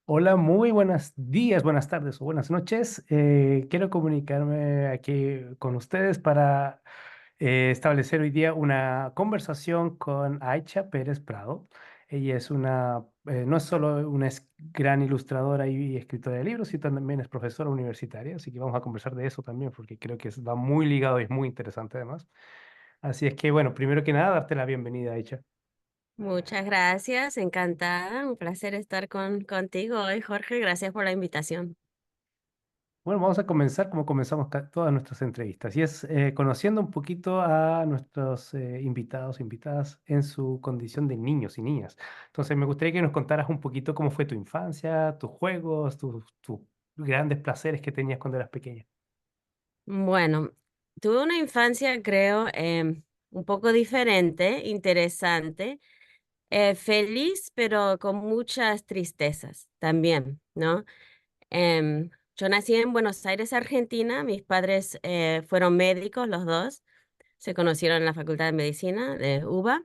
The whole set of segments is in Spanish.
Hola, muy buenos días, buenas tardes o buenas noches. Quiero comunicarme aquí con ustedes para establecer hoy día una conversación con Aicha Pérez Prado. Ella es no es solo una gran ilustradora y escritora de libros, sino también es profesora universitaria, así que vamos a conversar de eso también porque creo que va muy ligado y es muy interesante además. Así es que, bueno, primero que nada, darte la bienvenida, Aicha. Muchas gracias, encantada, un placer estar contigo hoy, Jorge, gracias por la invitación. Bueno, vamos a comenzar como comenzamos todas nuestras entrevistas, y es conociendo un poquito a nuestros invitados, invitadas en su condición de niños y niñas. Entonces, me gustaría que nos contaras un poquito cómo fue tu infancia, tus juegos, tus grandes placeres que tenías cuando eras pequeña. Bueno, tuve una infancia, creo, un poco diferente, interesante, feliz, pero con muchas tristezas también, ¿no? Yo nací en Buenos Aires, Argentina, mis padres fueron médicos, los dos, se conocieron en la Facultad de Medicina de UBA.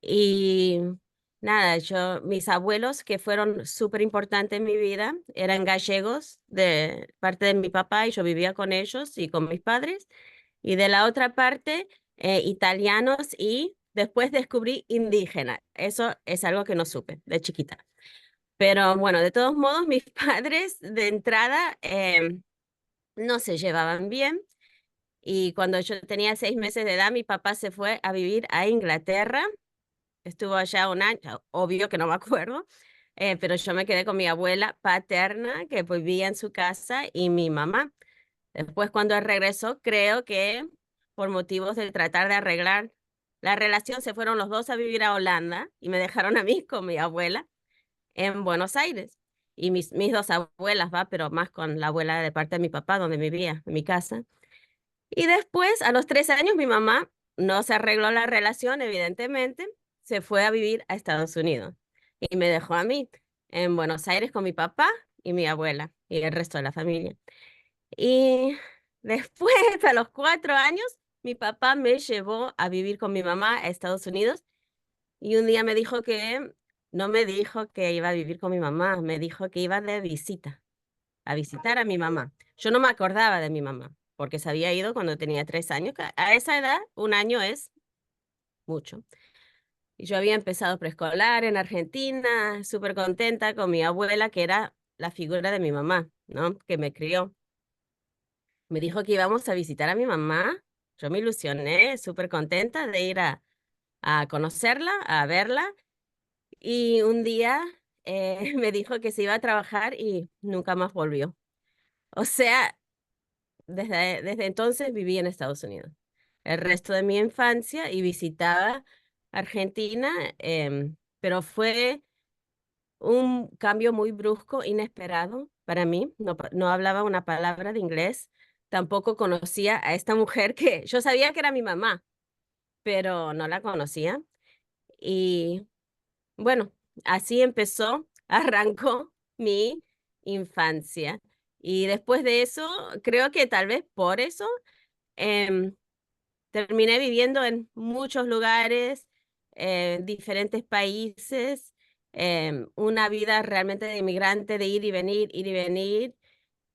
Y nada, mis abuelos, que fueron súper importantes en mi vida, eran gallegos de parte de mi papá y yo vivía con ellos y con mis padres. Y de la otra parte, italianos y después descubrí indígena. Eso es algo que no supe de chiquita. Pero bueno, de todos modos, mis padres de entrada no se llevaban bien. Y cuando yo tenía 6 meses de edad, mi papá se fue a vivir a Inglaterra. Estuvo allá un año, obvio que no me acuerdo, pero yo me quedé con mi abuela paterna, que pues vivía en su casa, y mi mamá. Después, cuando él regresó, creo que por motivos de tratar de arreglar la relación, se fueron los dos a vivir a Holanda y me dejaron a mí con mi abuela en Buenos Aires. Y mis dos abuelas, va, pero más con la abuela de parte de mi papá, donde vivía, en mi casa. Y después, a los 3 años, mi mamá no se arregló la relación, evidentemente, se fue a vivir a Estados Unidos y me dejó a mí en Buenos Aires con mi papá y mi abuela y el resto de la familia. Y después, a los 4 años, mi papá me llevó a vivir con mi mamá a Estados Unidos y un día me dijo que, no me dijo que iba a vivir con mi mamá, me dijo que iba de visita, a visitar a mi mamá. Yo no me acordaba de mi mamá, porque se había ido cuando tenía 3 años. A esa edad, un año es mucho. Y yo había empezado preescolar en Argentina, súper contenta con mi abuela, que era la figura de mi mamá, ¿no? Que me crió. Me dijo que íbamos a visitar a mi mamá. Yo me ilusioné, súper contenta de ir a conocerla, a verla. Y un día me dijo que se iba a trabajar y nunca más volvió. O sea, desde entonces viví en Estados Unidos. El resto de mi infancia y visitaba Argentina, pero fue un cambio muy brusco, inesperado para mí. No, no hablaba una palabra de inglés, tampoco conocía a esta mujer que yo sabía que era mi mamá, pero no la conocía. Y bueno, así empezó, arrancó mi infancia. Y después de eso, creo que tal vez por eso Em, terminé viviendo en muchos lugares, diferentes países, una vida realmente de inmigrante, de ir y venir,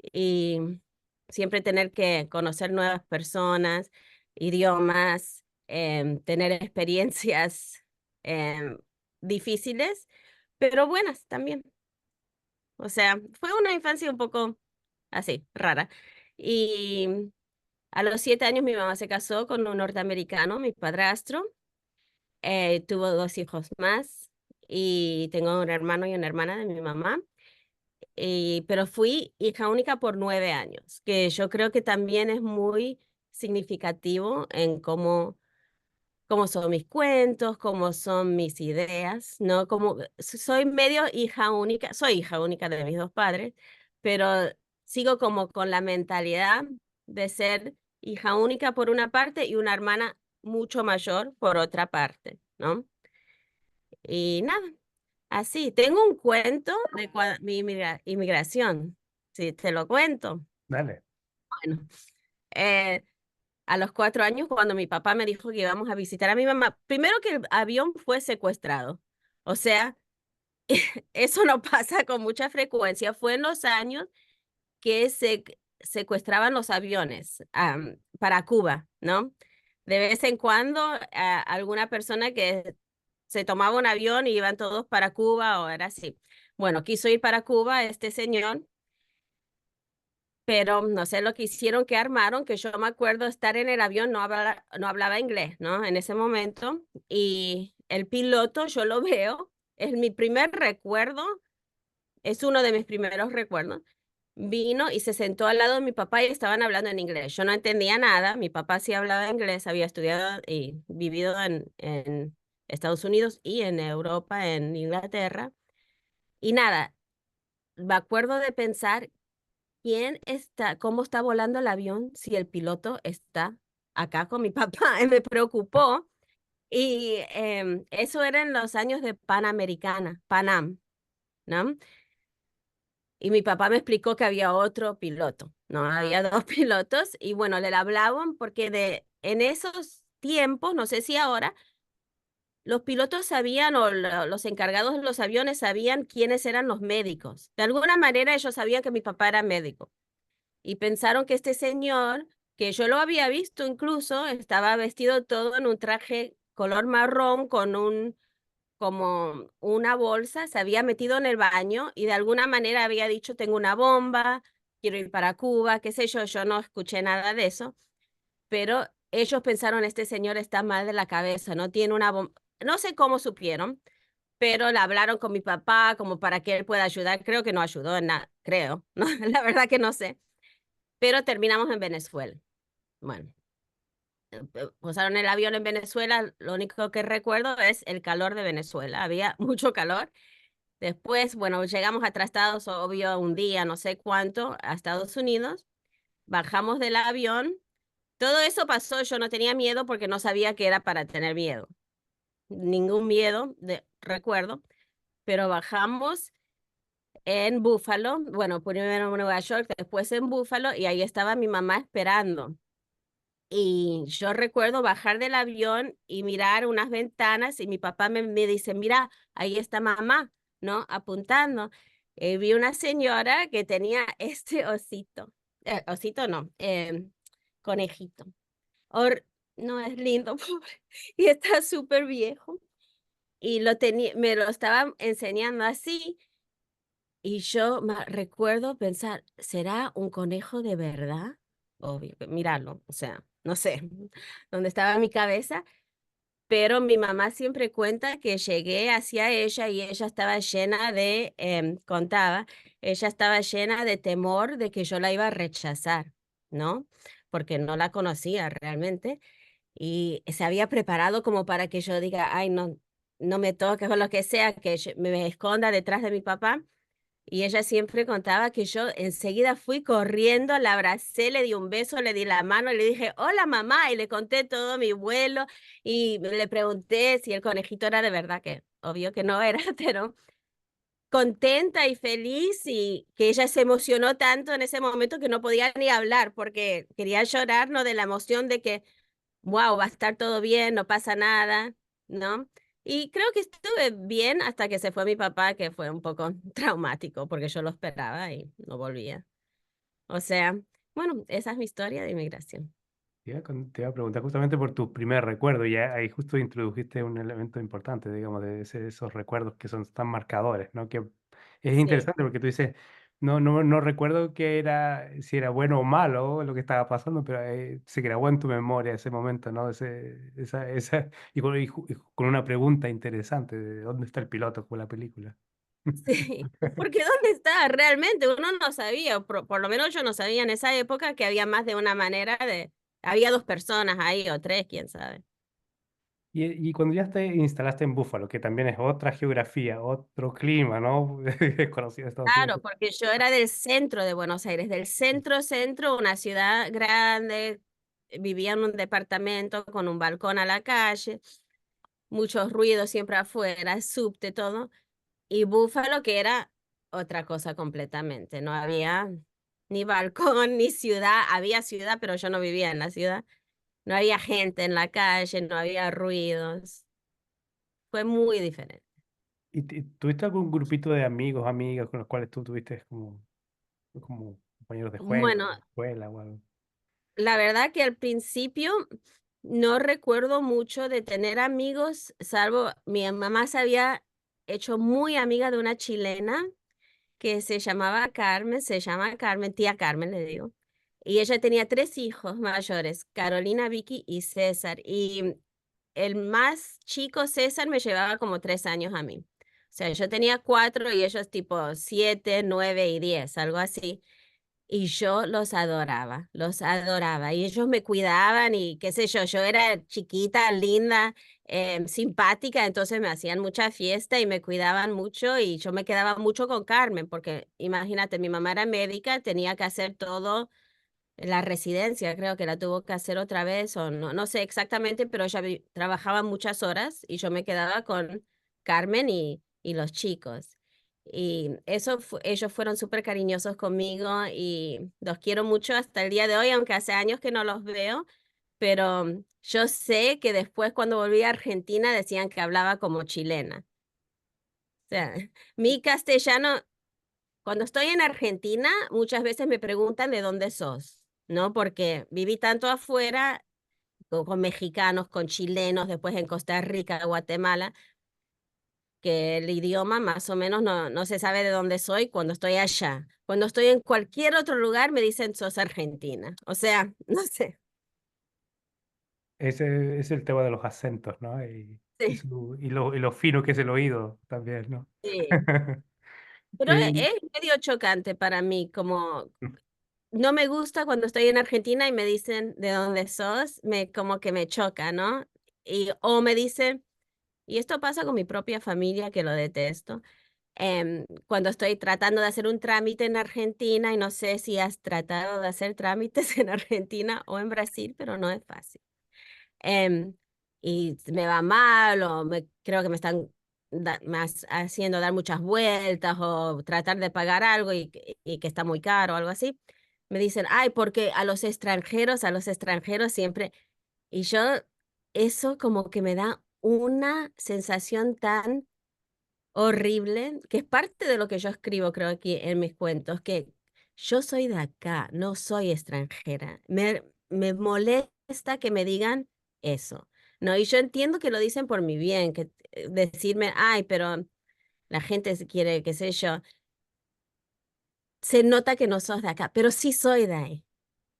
y siempre tener que conocer nuevas personas, idiomas, tener experiencias em, difíciles, pero buenas también. O sea, fue una infancia un poco así, rara. Y a los 7 años mi mamá se casó con un norteamericano, mi padrastro. Tuvo 2 hijos más y tengo un hermano y una hermana de mi mamá. Pero fui hija única por 9 años, que yo creo que también es muy significativo en cómo son mis cuentos, cómo son mis ideas, ¿no? Como soy medio hija única, soy hija única de mis dos padres, pero sigo como con la mentalidad de ser hija única por una parte y una hermana mucho mayor por otra parte, ¿no? Y nada, así, tengo un cuento de mi inmigración, si te lo cuento. Dale. Bueno, eh, a los 4 años, cuando mi papá me dijo que íbamos a visitar a mi mamá, primero que el avión fue secuestrado. O sea, Eso no pasa con mucha frecuencia. Fue en los años que secuestraban los aviones para Cuba, ¿no? De vez en cuando, alguna persona que se tomaba un avión y iban todos para Cuba o era así. Bueno, quiso ir para Cuba este señor, pero no sé lo que hicieron, que armaron, que yo me acuerdo estar en el avión, no hablaba inglés, ¿no? En ese momento, y el piloto, yo lo veo, es mi primer recuerdo, es uno de mis primeros recuerdos. Vino y se sentó al lado de mi papá y estaban hablando en inglés. Yo no entendía nada, mi papá sí hablaba inglés, había estudiado y vivido en Estados Unidos y en Europa, en Inglaterra. Y nada, me acuerdo de pensar, cómo está volando el avión si el piloto está acá con mi papá? Y me preocupó. Y eso era en los años de Panamericana, Panam, ¿no? Y mi papá me explicó que había otro piloto, ¿no? Había dos pilotos y bueno, le hablaban porque en esos tiempos, no sé si ahora, los pilotos sabían o los encargados de los aviones sabían quiénes eran los médicos. De alguna manera ellos sabían que mi papá era médico y pensaron que este señor, que yo lo había visto incluso, estaba vestido todo en un traje color marrón con como una bolsa, se había metido en el baño y de alguna manera había dicho, tengo una bomba, quiero ir para Cuba, qué sé yo no escuché nada de eso, pero ellos pensaron, este señor está mal de la cabeza, no tiene una bomba, no sé cómo supieron, pero le hablaron con mi papá como para que él pueda ayudar, creo que no ayudó en nada, creo, ¿no? La verdad que no sé, pero terminamos en Venezuela. Bueno, posaron el avión en Venezuela, lo único que recuerdo es el calor de Venezuela, había mucho calor. Después, bueno, llegamos a traslados, obvio, un día, no sé cuánto, a Estados Unidos. Bajamos del avión. Todo eso pasó, yo no tenía miedo porque no sabía que era para tener miedo. Ningún miedo, recuerdo. Pero bajamos en Buffalo, bueno, primero en Nueva York, después en Buffalo, y ahí estaba mi mamá esperando. Y yo recuerdo bajar del avión y mirar unas ventanas y mi papá me dice, mira, ahí está mamá, ¿no? Apuntando. Vi una señora que tenía este osito, osito no, conejito. Or, no, es lindo, pobre, y está súper viejo. Y me lo estaba enseñando así y yo recuerdo pensar, ¿será un conejo de verdad? Obvio, míralo, o sea, no sé dónde estaba mi cabeza, pero mi mamá siempre cuenta que llegué hacia ella y ella estaba llena contaba, ella estaba llena de temor de que yo la iba a rechazar, ¿no? Porque no la conocía realmente y se había preparado como para que yo diga, ay, no, no me toques o lo que sea, que me esconda detrás de mi papá. Y ella siempre contaba que yo enseguida fui corriendo, la abracé, le di un beso, le di la mano, le dije, hola mamá, y le conté todo mi vuelo y le pregunté si el conejito era de verdad, que obvio que no era, pero contenta y feliz y que ella se emocionó tanto en ese momento que no podía ni hablar porque quería llorar, ¿no? De la emoción de que wow, va a estar todo bien, no pasa nada, ¿no? Y creo que estuve bien hasta que se fue mi papá, que fue un poco traumático, porque yo lo esperaba y no volvía. O sea, bueno, esa es mi historia de inmigración. Te iba a preguntar justamente por tu primer recuerdo, y ahí justo introdujiste un elemento importante, digamos, de esos recuerdos que son tan marcadores, ¿no? Que es Sí, interesante porque tú dices, no recuerdo que era, si era bueno o malo lo que estaba pasando, pero se grabó en tu memoria ese momento, ¿no? Y con una pregunta interesante de dónde está el piloto con la película. sí, porque ¿dónde está? Realmente uno no sabía, por lo menos yo no sabía en esa época que había más de una manera había dos personas ahí o tres, quién sabe. Y cuando ya te instalaste en Búfalo, que también es otra geografía, otro clima, ¿no? Desconocido de Estados Unidos. Claro, porque yo era del centro de Buenos Aires, del centro, centro, una ciudad grande, vivía en un departamento con un balcón a la calle, muchos ruidos siempre afuera, subte, todo, y Búfalo que era otra cosa completamente, no había ni balcón ni ciudad, había ciudad, pero yo no vivía en la ciudad, no había gente en la calle, no había ruidos, fue muy diferente. ¿Y tuviste algún grupito de amigos, amigas con los cuales tú tuviste como compañeros de juego, Bueno, de escuela o algo? la verdad que al principio no recuerdo mucho de tener amigos, salvo mi mamá se había hecho muy amiga de una chilena que se llamaba Carmen, se llama Carmen, tía Carmen le digo, y ella tenía 3 hijos mayores, Carolina, Vicky y César, y el más chico, César, me llevaba como 3 años a mí. O sea, yo tenía 4 y ellos tipo 7, 9 y 10, algo así. Y yo los adoraba, y ellos me cuidaban y qué sé yo era chiquita, linda, simpática, entonces me hacían mucha fiesta y me cuidaban mucho y yo me quedaba mucho con Carmen, porque imagínate, mi mamá era médica, tenía que hacer todo, la residencia creo que la tuvo que hacer otra vez o no sé exactamente, pero ella trabajaba muchas horas y yo me quedaba con Carmen y los chicos. Y ellos fueron súper cariñosos conmigo y los quiero mucho hasta el día de hoy, aunque hace años que no los veo, pero yo sé que después cuando volví a Argentina decían que hablaba como chilena. O sea, mi castellano cuando estoy en Argentina, muchas veces me preguntan de dónde sos, ¿no? Porque viví tanto afuera, con mexicanos, con chilenos, después en Costa Rica, Guatemala, que el idioma más o menos no se sabe de dónde soy cuando estoy allá. Cuando estoy en cualquier otro lugar me dicen sos argentina. O sea, no sé. Ese es el tema de los acentos, ¿no? Sí, Y lo fino que es el oído también, ¿no? sí. Pero Eh, es medio chocante para mí, como no me gusta cuando estoy en Argentina y me dicen de dónde sos, como que me choca, ¿no? O me dicen, y esto pasa con mi propia familia, que lo detesto, cuando estoy tratando de hacer un trámite en Argentina y no sé si has tratado de hacer trámites en Argentina o en Brasil, pero no es fácil. em, y me va mal o creo que me están haciendo dar muchas vueltas o tratar de pagar algo y que está muy caro o algo así. Me dicen, ay, porque a los extranjeros siempre, y yo, eso como que me da una sensación tan horrible, que es parte de lo que yo escribo, creo, aquí en mis cuentos, que yo soy de acá, no soy extranjera. Me molesta que me digan eso, ¿no? Y yo entiendo que lo dicen por mi bien, que decirme, ay, pero la gente se quiere, qué sé yo, se nota que no sos de acá, pero sí soy de ahí.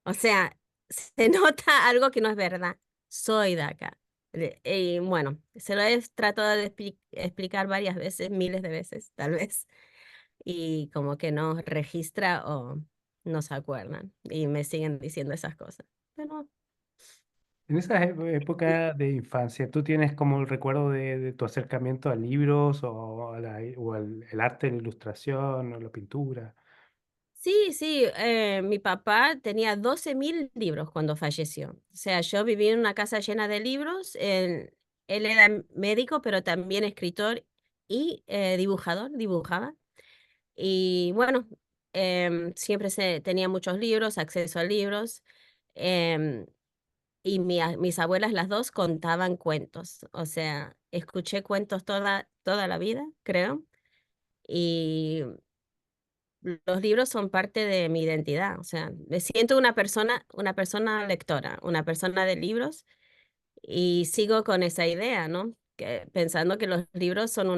O sea, se nota algo que no es verdad. Soy de acá. Y bueno, se lo he tratado de explicar varias veces, miles de veces, tal vez. Y como que no registra o no se acuerdan y me siguen diciendo esas cosas. Pero en esa época de infancia, ¿tú tienes como el recuerdo de tu acercamiento a libros o, o el arte, la ilustración o la pintura? sí, sí, mi papá tenía 12.000 libros cuando falleció. O sea, yo viví en una casa llena de libros. Él era médico, pero también escritor y dibujador, dibujaba. Y bueno, siempre tenía muchos libros, acceso a libros. em, Y mis abuelas, las 2 contaban cuentos, o sea, escuché cuentos toda la vida, creo, y los libros son parte de mi identidad, o sea, me siento una persona lectora, una persona de libros, y sigo con esa idea, ¿no? Pensando que los libros son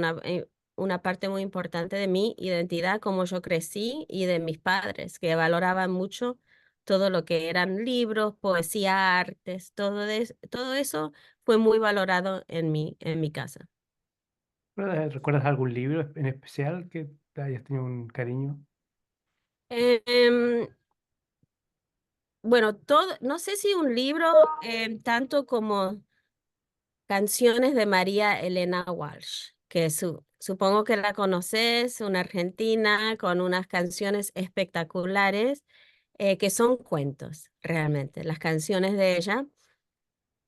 una parte muy importante de mi identidad, como yo crecí, y de mis padres, que valoraban mucho todo lo que eran libros, poesía, artes, todo eso fue muy valorado en mi casa. ¿Recuerdas algún libro en especial que te hayas tenido un cariño? Em, bueno, no sé si un libro tanto como canciones de María Elena Walsh, que supongo que la conoces, una argentina con unas canciones espectaculares, que son cuentos, realmente, las canciones de ella.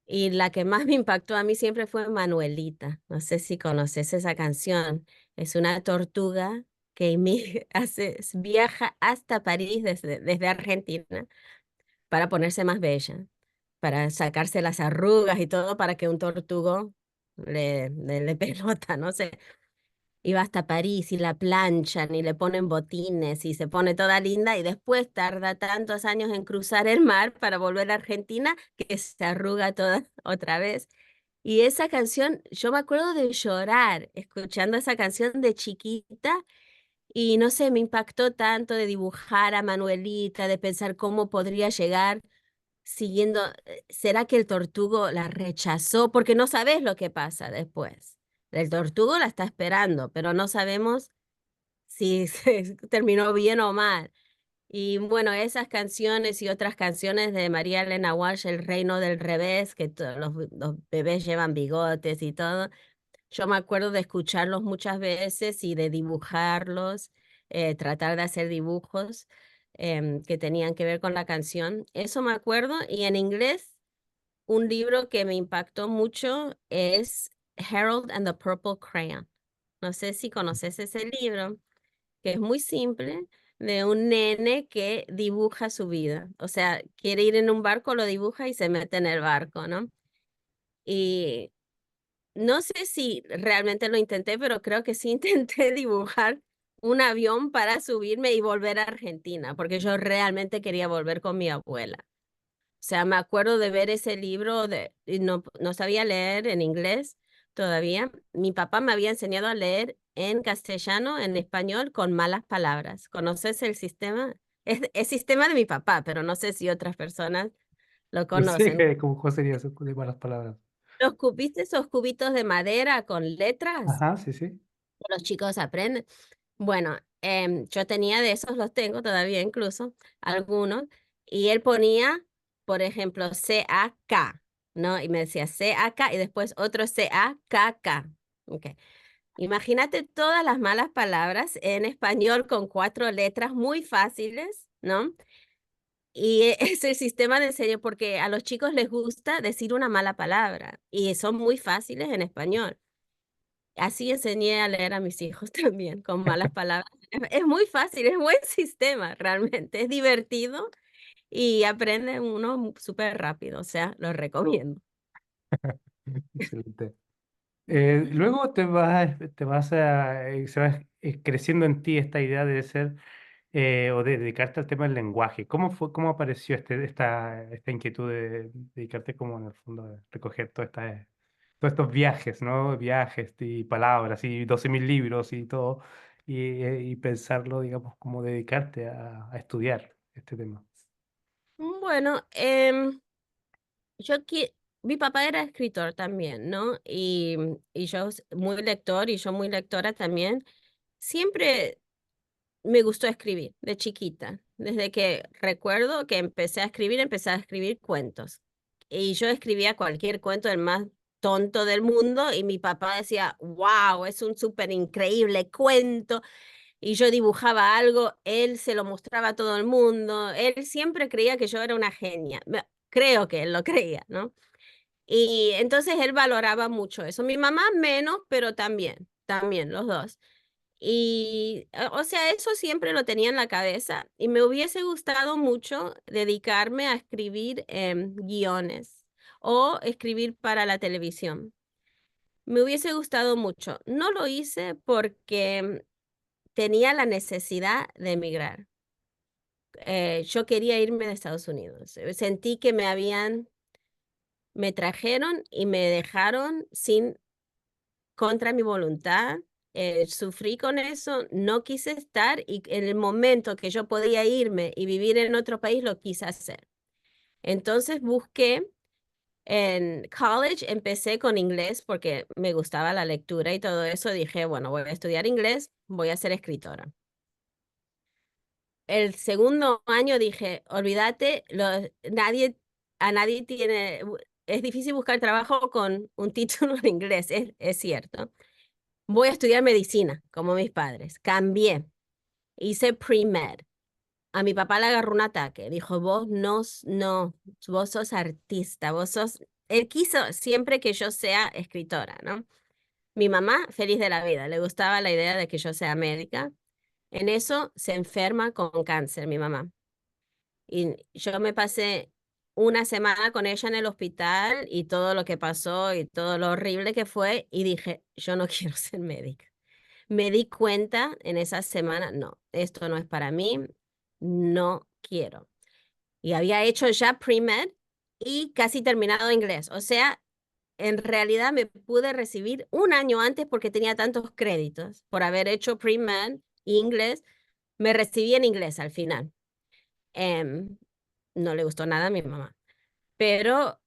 Y la que más me impactó a mí siempre fue Manuelita. No sé si conoces esa canción. Es una tortuga que viaja hasta París desde Argentina para ponerse más bella, para sacarse las arrugas y todo para que un tortugo le pelota, no sé. y va hasta París y la planchan y le ponen botines y se pone toda linda y después tarda tantos años en cruzar el mar para volver a Argentina que se arruga toda otra vez. Y esa canción, yo me acuerdo de llorar escuchando esa canción de chiquita y no sé, me impactó tanto de dibujar a Manuelita, de pensar cómo podría llegar siguiendo, ¿será que el tortugo la rechazó? Porque no sabes lo que pasa después. El tortugo la está esperando, pero no sabemos si se terminó bien o mal. Y bueno, esas canciones y otras canciones de María Elena Walsh, El Reino del Revés, que todos los bebés llevan bigotes y todo. Yo me acuerdo de escucharlos muchas veces y de dibujarlos, tratar de hacer dibujos que tenían que ver con la canción. Eso me acuerdo. Y en inglés, un libro que me impactó mucho es Harold and the Purple Crayon. No sé si conoces ese libro, que es muy simple, de un nene que dibuja su vida. O sea, quiere ir en un barco, lo dibuja y se mete en el barco, ¿no? Y no sé si realmente lo intenté, pero creo que sí intenté dibujar un avión para subirme y volver a Argentina, porque yo realmente quería volver con mi abuela. O sea, me acuerdo de ver ese libro y no sabía leer en inglés todavía. Mi papá me había enseñado a leer en castellano, en español, con malas palabras. ¿Conoces el sistema? Es sistema de mi papá, pero no sé si otras personas lo No sé conocen. cómo sería eso de malas palabras. ¿Viste esos cubitos de madera con letras? Ajá, sí, sí. Los chicos aprenden. Bueno, yo tenía de esos, los tengo todavía incluso, algunos, y él ponía, por ejemplo, C-A-K, ¿no? Y me decía C-A-K y después otro C-A-K-K. Ok. Imagínate todas las malas palabras en español con 4 letras muy fáciles, ¿no? Y es el sistema de enseñanza porque a los chicos les gusta decir una mala palabra y son muy fáciles en español. Así enseñé a leer a mis hijos también, con malas palabras. Es muy fácil, es buen sistema realmente, es divertido y aprende uno súper rápido, o sea, lo recomiendo. Excelente. Luego se va creciendo en ti esta idea de ser o de dedicarte al tema del lenguaje. ¿Cómo apareció esta inquietud de dedicarte como en el fondo de recoger todos estos viajes, ¿no? Viajes y palabras y 12.000 libros y todo, y pensarlo, digamos, como dedicarte a estudiar este tema? Bueno, yo mi papá era escritor también, ¿no? Y yo muy lector y yo muy lectora también. Siempre me gustó escribir de chiquita. Desde que recuerdo que empecé a escribir cuentos. Y yo escribía cualquier cuento, el más tonto del mundo, y mi papá decía, wow, es un súper increíble cuento. Y yo dibujaba algo, él se lo mostraba a todo el mundo. Él siempre creía que yo era una genia. Creo que él lo creía, ¿no? Y entonces él valoraba mucho eso. Mi mamá menos, pero también los dos. Y, o sea, eso siempre lo tenía en la cabeza y me hubiese gustado mucho dedicarme a escribir guiones o escribir para la televisión. Me hubiese gustado mucho. No lo hice porque tenía la necesidad de emigrar. Yo quería irme de Estados Unidos. Sentí que me trajeron y me dejaron sin contra mi voluntad, sufrí con eso, no quise estar y en el momento que yo podía irme y vivir en otro país lo quise hacer. Entonces busqué en college, empecé con inglés porque me gustaba la lectura y todo eso. Dije, bueno, voy a estudiar inglés, voy a ser escritora. El segundo año dije, olvídate, a nadie es difícil buscar trabajo con un título en inglés, es cierto. Voy a estudiar medicina, como mis padres. Cambié, hice pre-med. A mi papá le agarró un ataque. Dijo, no, vos sos artista, vos sos... Él quiso siempre que yo sea escritora, ¿no? Mi mamá, feliz de la vida, le gustaba la idea de que yo sea médica. En eso se enferma con cáncer, mi mamá. Y yo me pasé una semana con ella en el hospital y todo lo que pasó y todo lo horrible que fue y dije, yo no quiero ser médica. me di cuenta en esa semana, no, esto no es para mí, no quiero. Y había hecho ya pre-med y casi terminado inglés. O sea, en realidad me pude recibir un año antes porque tenía tantos créditos por haber hecho pre-med y inglés. Me recibí en inglés al final. Em, no le gustó nada a mi mamá. Pero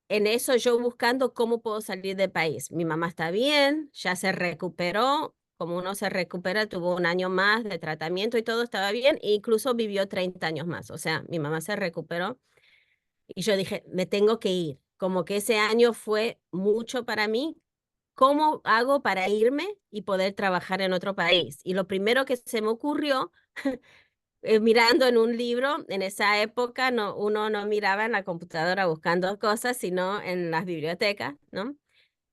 en eso yo buscando cómo puedo salir del país. Mi mamá está bien, ya se recuperó. Como uno se recupera, tuvo un año más de tratamiento y todo estaba bien. E incluso vivió 30 años más. O sea, mi mamá se recuperó. Y yo dije, me tengo que ir. Como que ese año fue mucho para mí. ¿Cómo hago para irme y poder trabajar en otro país? Y lo primero que se me ocurrió, mirando en un libro, en esa época no, uno no miraba en la computadora buscando cosas, sino en las bibliotecas, ¿no?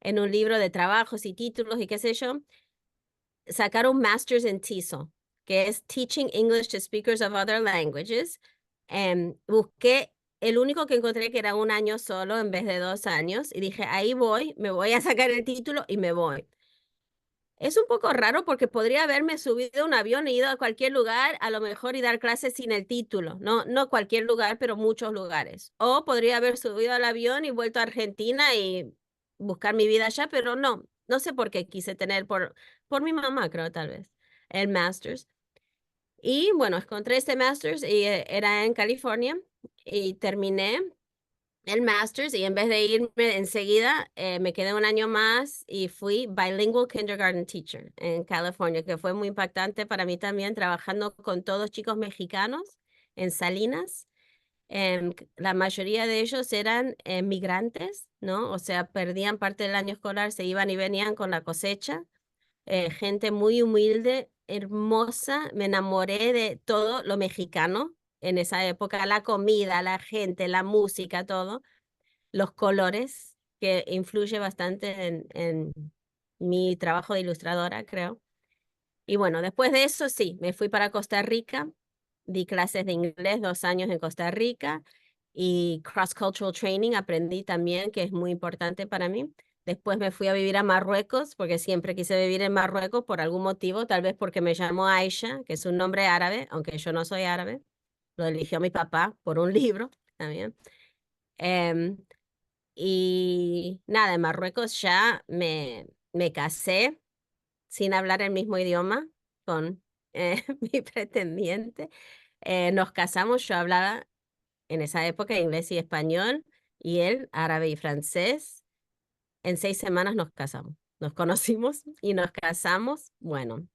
En un libro de trabajos y títulos y qué sé yo, sacar un Masters in TESOL, que es Teaching English to Speakers of Other Languages. Busqué el único que encontré que era un año solo en vez de 2 años y dije, ahí voy, me voy a sacar el título y me voy. Es un poco raro porque podría haberme subido a un avión e ido a cualquier lugar, a lo mejor y dar clases sin el título. No, no cualquier lugar, pero muchos lugares. O podría haber subido al avión y vuelto a Argentina y buscar mi vida allá, pero no, no sé por qué quise tener, por mi mamá, creo, tal vez, el Masters. Y bueno, encontré este Masters y era en California y terminé el Masters y en vez de irme enseguida, me quedé un año más y fui bilingual kindergarten teacher en California, que fue muy impactante para mí también, trabajando con todos chicos mexicanos en Salinas. La mayoría de ellos eran migrantes, ¿no? O sea, perdían parte del año escolar, se iban y venían con la cosecha. Gente muy humilde, hermosa. Me enamoré de todo lo mexicano en esa época, la comida, la gente, la música, todo los colores, que influye bastante en mi trabajo de ilustradora, creo. Y bueno, después de eso sí, me fui para Costa Rica, di clases de inglés 2 años en Costa Rica y cross-cultural training aprendí también, que es muy importante para mí. Después me fui a vivir a Marruecos, porque siempre quise vivir en Marruecos por algún motivo, tal vez porque me llamo Aisha, que es un nombre árabe, aunque yo no soy árabe. Lo eligió mi papá por un libro también. Em, y nada, en Marruecos ya me casé sin hablar el mismo idioma con mi pretendiente. Nos casamos, yo hablaba en esa época inglés y español y él árabe y francés. En 6 semanas nos casamos. Nos conocimos y nos casamos. Bueno,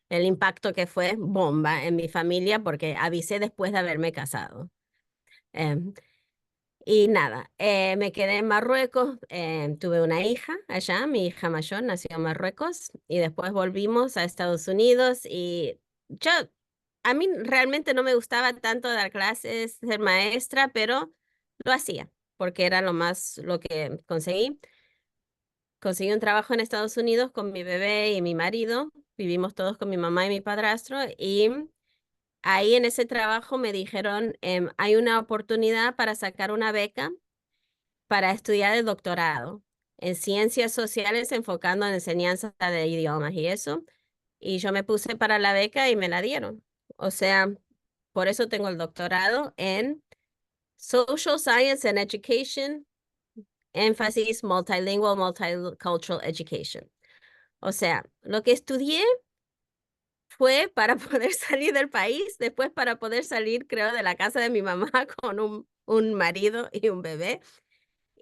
el impacto que fue bomba en mi familia porque avisé después de haberme casado. Em, Y nada, me quedé en Marruecos, tuve una hija allá, mi hija mayor nació en Marruecos y después volvimos a Estados Unidos y yo, a mí realmente no me gustaba tanto dar clases, ser maestra, pero lo hacía porque era lo que conseguí. Conseguí un trabajo en Estados Unidos con mi bebé y mi marido, vivimos todos con mi mamá y mi padrastro y ahí en ese trabajo me dijeron, hay una oportunidad para sacar una beca para estudiar el doctorado en ciencias sociales enfocando en enseñanza de idiomas y eso. Y yo me puse para la beca y me la dieron. O sea, por eso tengo el doctorado en Social Science and Education, énfasis multilingual, multicultural education. O sea, lo que estudié fue para poder salir del país, después para poder salir, creo, de la casa de mi mamá con un marido y un bebé.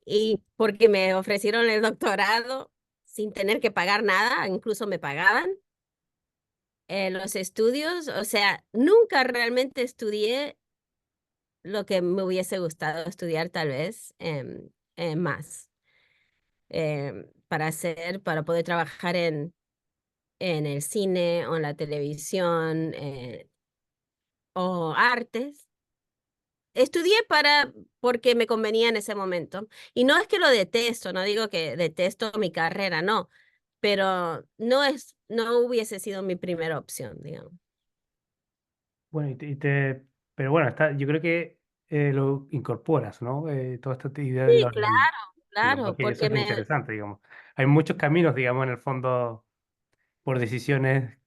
Y porque me ofrecieron el doctorado sin tener que pagar nada, incluso me pagaban los estudios, o sea, nunca realmente estudié lo que me hubiese gustado estudiar tal vez más, para poder trabajar en el cine o en la televisión o artes. Estudié porque me convenía en ese momento. Y no es que lo detesto, no digo que detesto mi carrera, no, pero no hubiese sido mi primera opción, digamos. Bueno, pero bueno, yo creo que lo incorporas, ¿no? Toda esta idea Sí, claro, digamos, claro, que eso porque es interesante, digamos. Hay muchos caminos, digamos, en el fondo, por decisiones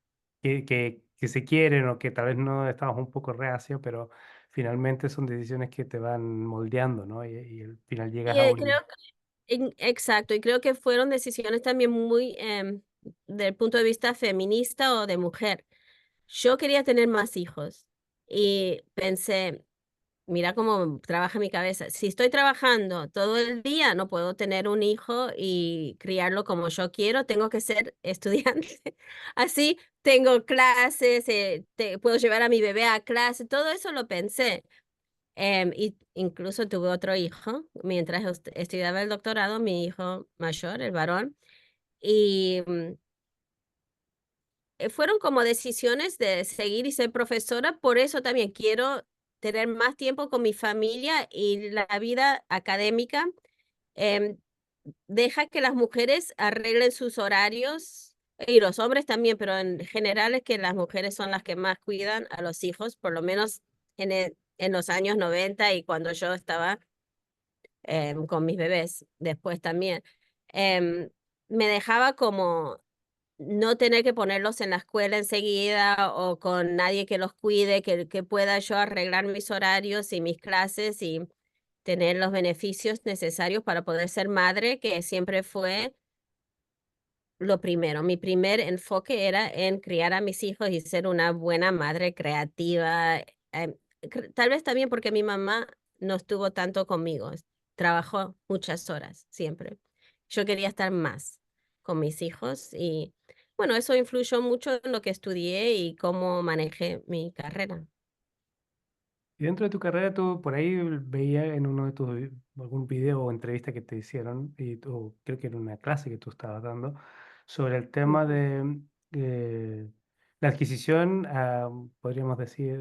que se quieren o que tal vez no estabas un poco reacio, pero finalmente son decisiones que te van moldeando, ¿no? Y al final llegas Y, a creo un... exacto, y creo que fueron decisiones también muy, del punto de vista feminista o de mujer. Yo quería tener más hijos y pensé, mira cómo trabaja mi cabeza. Si estoy trabajando todo el día, no puedo tener un hijo y criarlo como yo quiero, tengo que ser estudiante. Así tengo clases, puedo llevar a mi bebé a clase, todo eso lo pensé. Y incluso tuve otro hijo mientras estudiaba el doctorado, mi hijo mayor, el varón, y fueron como decisiones de seguir y ser profesora, por eso también quiero tener más tiempo con mi familia y la vida académica. em, Deja que las mujeres arreglen sus horarios y los hombres también, pero en general es que las mujeres son las que más cuidan a los hijos, por lo menos en los años 90 y cuando yo estaba con mis bebés, después también. Em, Me dejaba como no tener que ponerlos en la escuela enseguida o con nadie que los cuide, que pueda yo arreglar mis horarios y mis clases y tener los beneficios necesarios para poder ser madre, que siempre fue lo primero. Mi primer enfoque era en criar a mis hijos y ser una buena madre creativa. Tal vez también porque mi mamá no estuvo tanto conmigo, trabajó muchas horas siempre. Yo quería estar más con mis hijos y bueno, eso influyó mucho en lo que estudié y cómo manejé mi carrera. Y dentro de tu carrera, tú por ahí veía en uno de tus algún video o entrevista que te hicieron, o creo que era una clase que tú estabas dando, sobre el tema Ujú. de la adquisición, podríamos decir,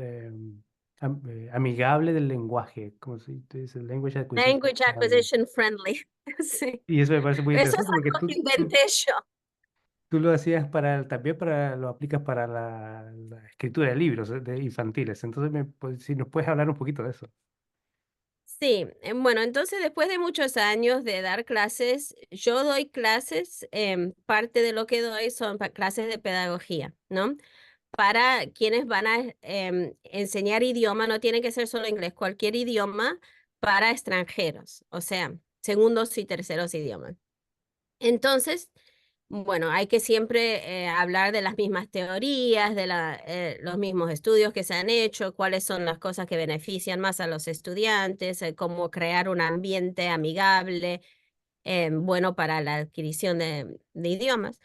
amigable del lenguaje, como si te dice, language acquisition Language friendly. acquisition friendly. Sí. Y eso me parece muy Eso es interesante porque algo que inventé yo. tú lo hacías también lo aplicas para la escritura de libros infantiles. Entonces, si nos puedes hablar un poquito de eso. Sí, bueno, entonces después de muchos años de dar clases, yo doy clases, parte de lo que doy son clases de pedagogía, ¿no? Para quienes van a enseñar idioma, no tiene que ser solo inglés, cualquier idioma para extranjeros, o sea, segundos y terceros idiomas. Entonces, bueno, hay que siempre hablar de las mismas teorías, de los mismos estudios que se han hecho, cuáles son las cosas que benefician más a los estudiantes, cómo crear un ambiente amigable, bueno para la adquisición de idiomas.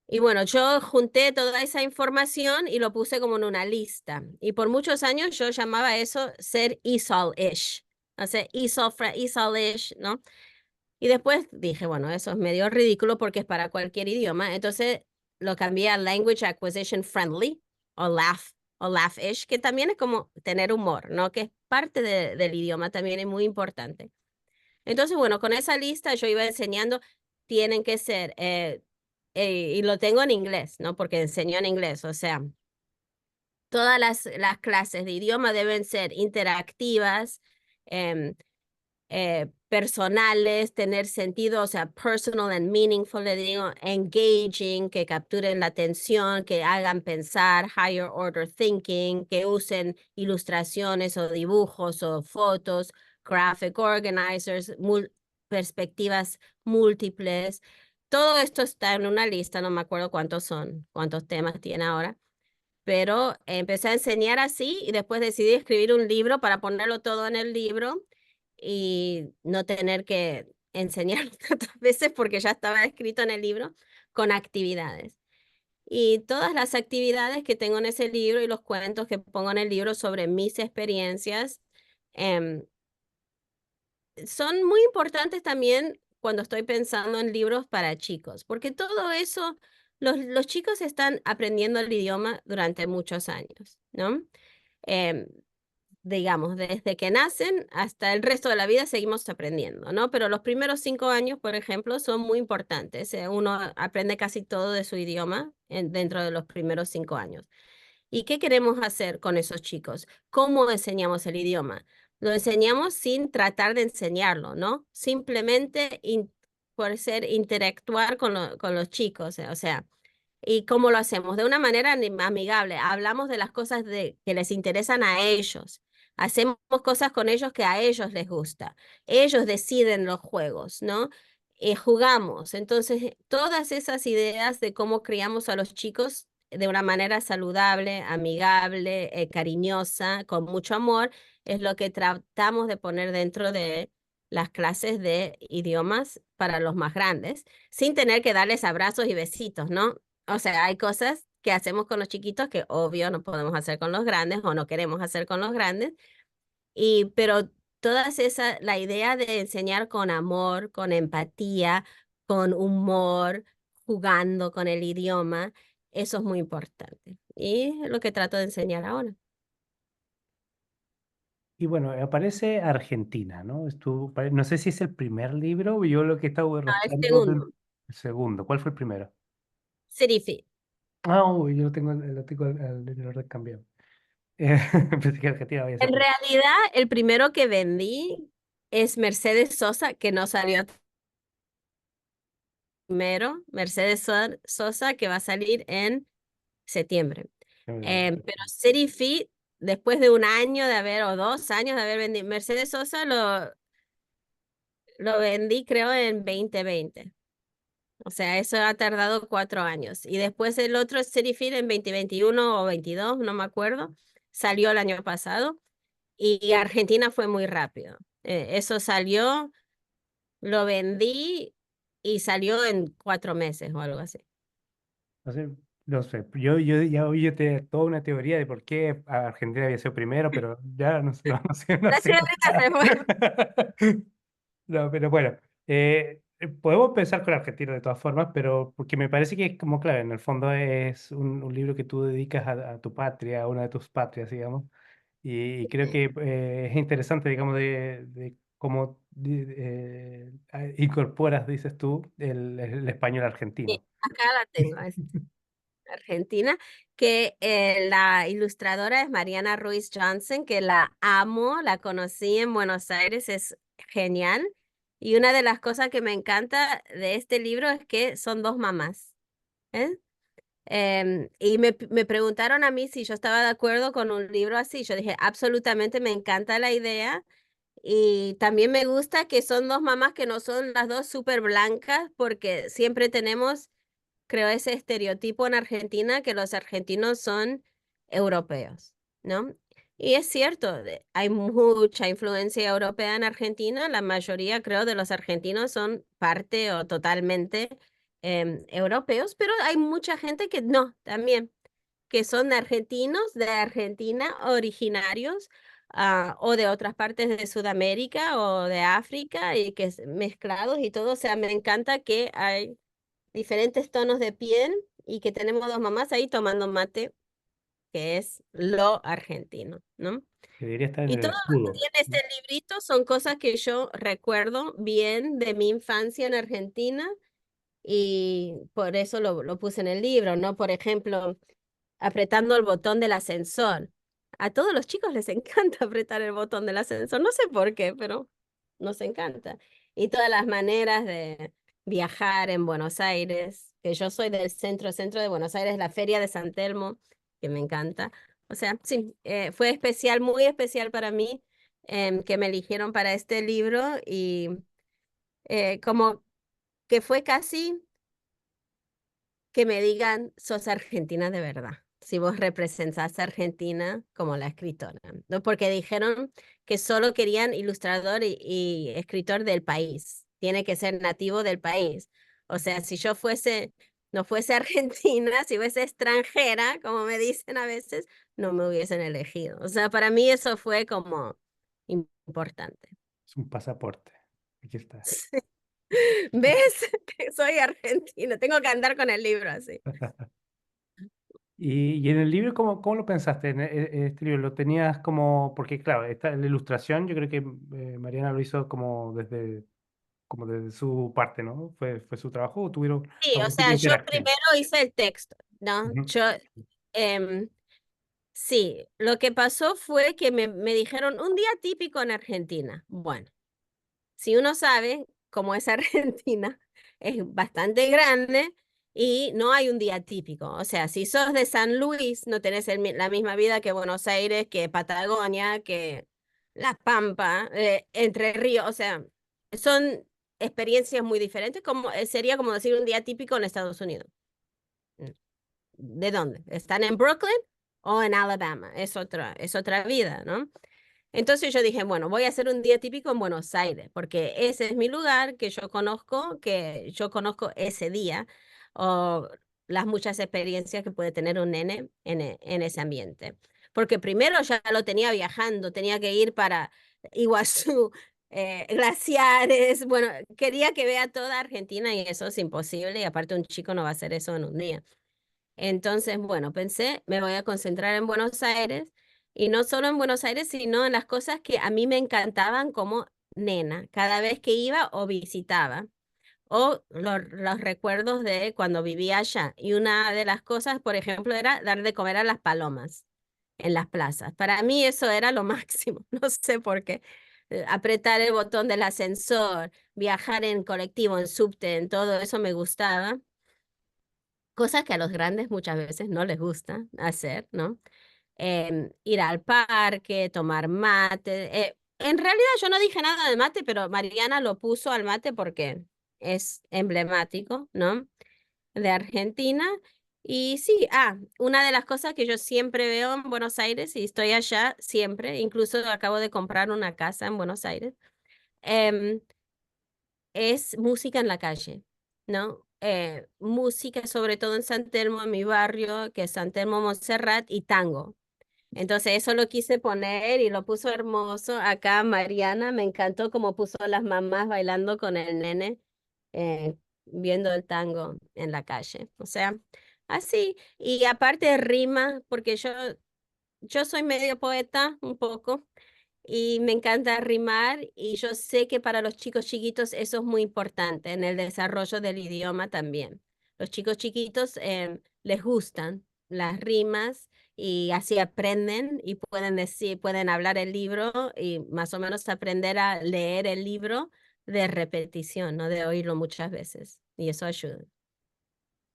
Y bueno, yo junté toda esa información y lo puse como en una lista. Y por muchos años yo llamaba eso ser ESOL-ish. O sea, ESOL-ish, ¿no? Y después dije, bueno, eso es medio ridículo porque es para cualquier idioma. Entonces lo cambié a Language Acquisition Friendly o Laugh-ish, que también es como tener humor, ¿no? Que es parte del idioma, también es muy importante. Entonces, bueno, con esa lista yo iba enseñando, tienen que ser, y lo tengo en inglés, ¿no? Porque enseño en inglés, o sea, todas las clases de idioma deben ser interactivas, em, personales, tener sentido, o sea, personal and meaningful, le digo, engaging, que capturen la atención, que hagan pensar, higher order thinking, que usen ilustraciones o dibujos o fotos, graphic organizers, perspectivas múltiples. Todo esto está en una lista, no me acuerdo cuántos son, cuántos temas tiene ahora, pero empecé a enseñar así y después decidí escribir un libro para ponerlo todo en el libro y no tener que enseñarlo tantas veces porque ya estaba escrito en el libro con actividades. Y todas las actividades que tengo en ese libro y los cuentos que pongo en el libro sobre mis experiencias em, son muy importantes también cuando estoy pensando en libros para chicos, porque todo eso, los chicos están aprendiendo el idioma durante muchos años, ¿no? Em, digamos, desde que nacen hasta el resto de la vida seguimos aprendiendo, ¿no? Pero los primeros 5 años, por ejemplo, son muy importantes. Uno aprende casi todo de su idioma dentro de los primeros 5 años. ¿Y qué queremos hacer con esos chicos? ¿Cómo enseñamos el idioma? Lo enseñamos sin tratar de enseñarlo, ¿no? Simplemente por ser interactuar con los chicos, o sea, ¿Y cómo lo hacemos? De una manera amigable. Hablamos de las cosas que les interesan a ellos. Hacemos cosas con ellos que a ellos les gusta. Ellos deciden los juegos, ¿no? Jugamos. Entonces, todas esas ideas de cómo criamos a los chicos de una manera saludable, amigable, cariñosa, con mucho amor, es lo que tratamos de poner dentro de las clases de idiomas para los más grandes, sin tener que darles abrazos y besitos, ¿no? O sea, hay cosas que hacemos con los chiquitos que obvio no podemos hacer con los grandes o no queremos hacer con los grandes, pero todas esas, la idea de enseñar con amor, con empatía, con humor, jugando con el idioma, eso es muy importante. Y es lo que trato de enseñar ahora. Y bueno, aparece Argentina, ¿no? No sé si es el primer libro, yo lo que estaba Ah, el rascando del segundo, el segundo. ¿Cuál fue el primero? Serifi. Ah, uy, yo lo tengo el orden cambiado. Pensé que Argentina había sido En realidad, el primero que vendí es Mercedes Sosa, que no salió primero, Sosa, que va a salir en septiembre. primero. Pero City Fit, después de un año de haber, o 2 años de haber vendido, Mercedes Sosa lo vendí creo en 2020. O sea, eso ha tardado 4 años. Y después el otro City Fit en 2021 o 22, no me acuerdo, salió el año pasado. Y Argentina fue muy rápido. Eso salió, lo vendí y salió en 4 meses o algo así. No sé, no sé, yo ya oí toda una teoría de por qué Argentina había sido primero, pero ya no, no sé, no La sé. señorita se fue. No, pero bueno, podemos pensar con Argentina de todas formas, pero porque me parece que es como, claro, en el fondo es un libro que tú dedicas a tu patria, a una de tus patrias, digamos, y creo que es interesante, digamos, de cómo incorporas, dices tú, el español Sí, argentino. acá la tengo. Argentina, que la ilustradora es Mariana Ruiz Johnson, que la amo, la conocí en Buenos Aires, es genial. Y una de las cosas que me encanta de este libro es que son dos mamás. ¿Eh? Y me preguntaron a mí si yo estaba de acuerdo con un libro así. Yo dije, absolutamente me encanta la idea. Y también me gusta que son dos mamás que no son las dos súper blancas, porque siempre tenemos, creo, ese estereotipo en Argentina que los argentinos son europeos, ¿no? Y es cierto, hay mucha influencia europea en Argentina, la mayoría, creo, de los argentinos son parte o totalmente europeos, pero hay mucha gente que no, también, que son argentinos de Argentina, originarios, o de otras partes de Sudamérica o de África, y que es mezclados y todo, o sea, me encanta que hay diferentes tonos de piel y que tenemos dos mamás ahí tomando mate, que es lo argentino, ¿no? Que debería estar en Y el todo lo que escudo. tiene este librito son cosas que yo recuerdo bien de mi infancia en Argentina y por eso lo puse en el libro, ¿no? Por ejemplo, apretando el botón del ascensor. A todos los chicos les encanta apretar el botón del ascensor, no sé por qué, pero nos encanta. Y todas las maneras de viajar en Buenos Aires, que yo soy del centro de Buenos Aires, la Feria de San Telmo, que me encanta. O sea, sí, fue especial, muy especial para mí, que me eligieron para este libro y como que fue casi que me digan, sos argentina de verdad, si vos representás a Argentina como la escritora, ¿no? Porque dijeron que solo querían ilustrador y escritor del país, tiene que ser nativo del país. O sea, si yo no fuese argentina, si fuese extranjera, como me dicen a veces, no me hubiesen elegido. O sea, para mí eso fue como importante. Es un pasaporte. Aquí está. ¿Ves? Que soy argentina, tengo que andar con el libro así. Y en el libro, ¿cómo lo pensaste? En este libro, ¿lo tenías como, porque claro, la ilustración, yo creo que Mariana lo hizo como desde su parte, ¿no? ¿Fue su trabajo o tuvieron Sí, o algún tipo sea, de yo interacción? primero hice el texto, ¿no? Ujú. Em, sí, lo que pasó fue que me dijeron un día típico en Argentina. Bueno, si uno sabe cómo es Argentina, es bastante grande Y no hay un día típico. O sea, si sos de San Luis, no tenés la misma vida que Buenos Aires, que Patagonia, que La Pampa, Entre Ríos. O sea, son experiencias muy diferentes. Como, sería como decir un día típico en Estados Unidos. ¿De dónde? ¿Están en Brooklyn o en Alabama? Es otra vida, ¿no? Entonces yo dije, bueno, voy a hacer un día típico en Buenos Aires, porque ese es mi lugar que yo conozco ese día, o las muchas experiencias que puede tener un nene en ese ambiente. Porque primero ya lo tenía viajando, tenía que ir para Iguazú, glaciares, bueno, quería que vea toda Argentina y eso es imposible, y aparte un chico no va a hacer eso en un día. Entonces, bueno, pensé, me voy a concentrar en Buenos Aires y no solo en Buenos Aires, sino en las cosas que a mí me encantaban como nena, cada vez que iba o visitaba, o los recuerdos de cuando vivía allá. Y una de las cosas, por ejemplo, era dar de comer a las palomas en las plazas. Para mí eso era lo máximo, no sé por qué. Apretar el botón del ascensor, viajar en colectivo, en subte, en todo eso me gustaba. Cosas que a los grandes muchas veces no les gusta hacer, ¿no? Ir al parque, tomar mate. En realidad yo no dije nada de mate, pero Mariana lo puso al mate porque es emblemático, ¿no? De Argentina. Y sí, una de las cosas que yo siempre veo en Buenos Aires, y estoy allá siempre, incluso acabo de comprar una casa en Buenos Aires, em, es música en la calle, ¿no? Música sobre todo en San Telmo, en mi barrio, que es San Telmo, Montserrat, y tango. Entonces eso lo quise poner y lo puso hermoso. Acá Mariana, me encantó cómo puso a las mamás bailando con el nene, viendo el tango en la calle. O sea, así. Y aparte rima, porque yo soy medio poeta, un poco, y me encanta rimar y yo sé que para los chicos chiquitos eso es muy importante en el desarrollo del idioma también. Los chicos chiquitos les gustan las rimas y así aprenden y pueden decir, pueden hablar el libro y más o menos aprender a leer el libro de repetición, no de oírlo muchas veces y eso ayuda.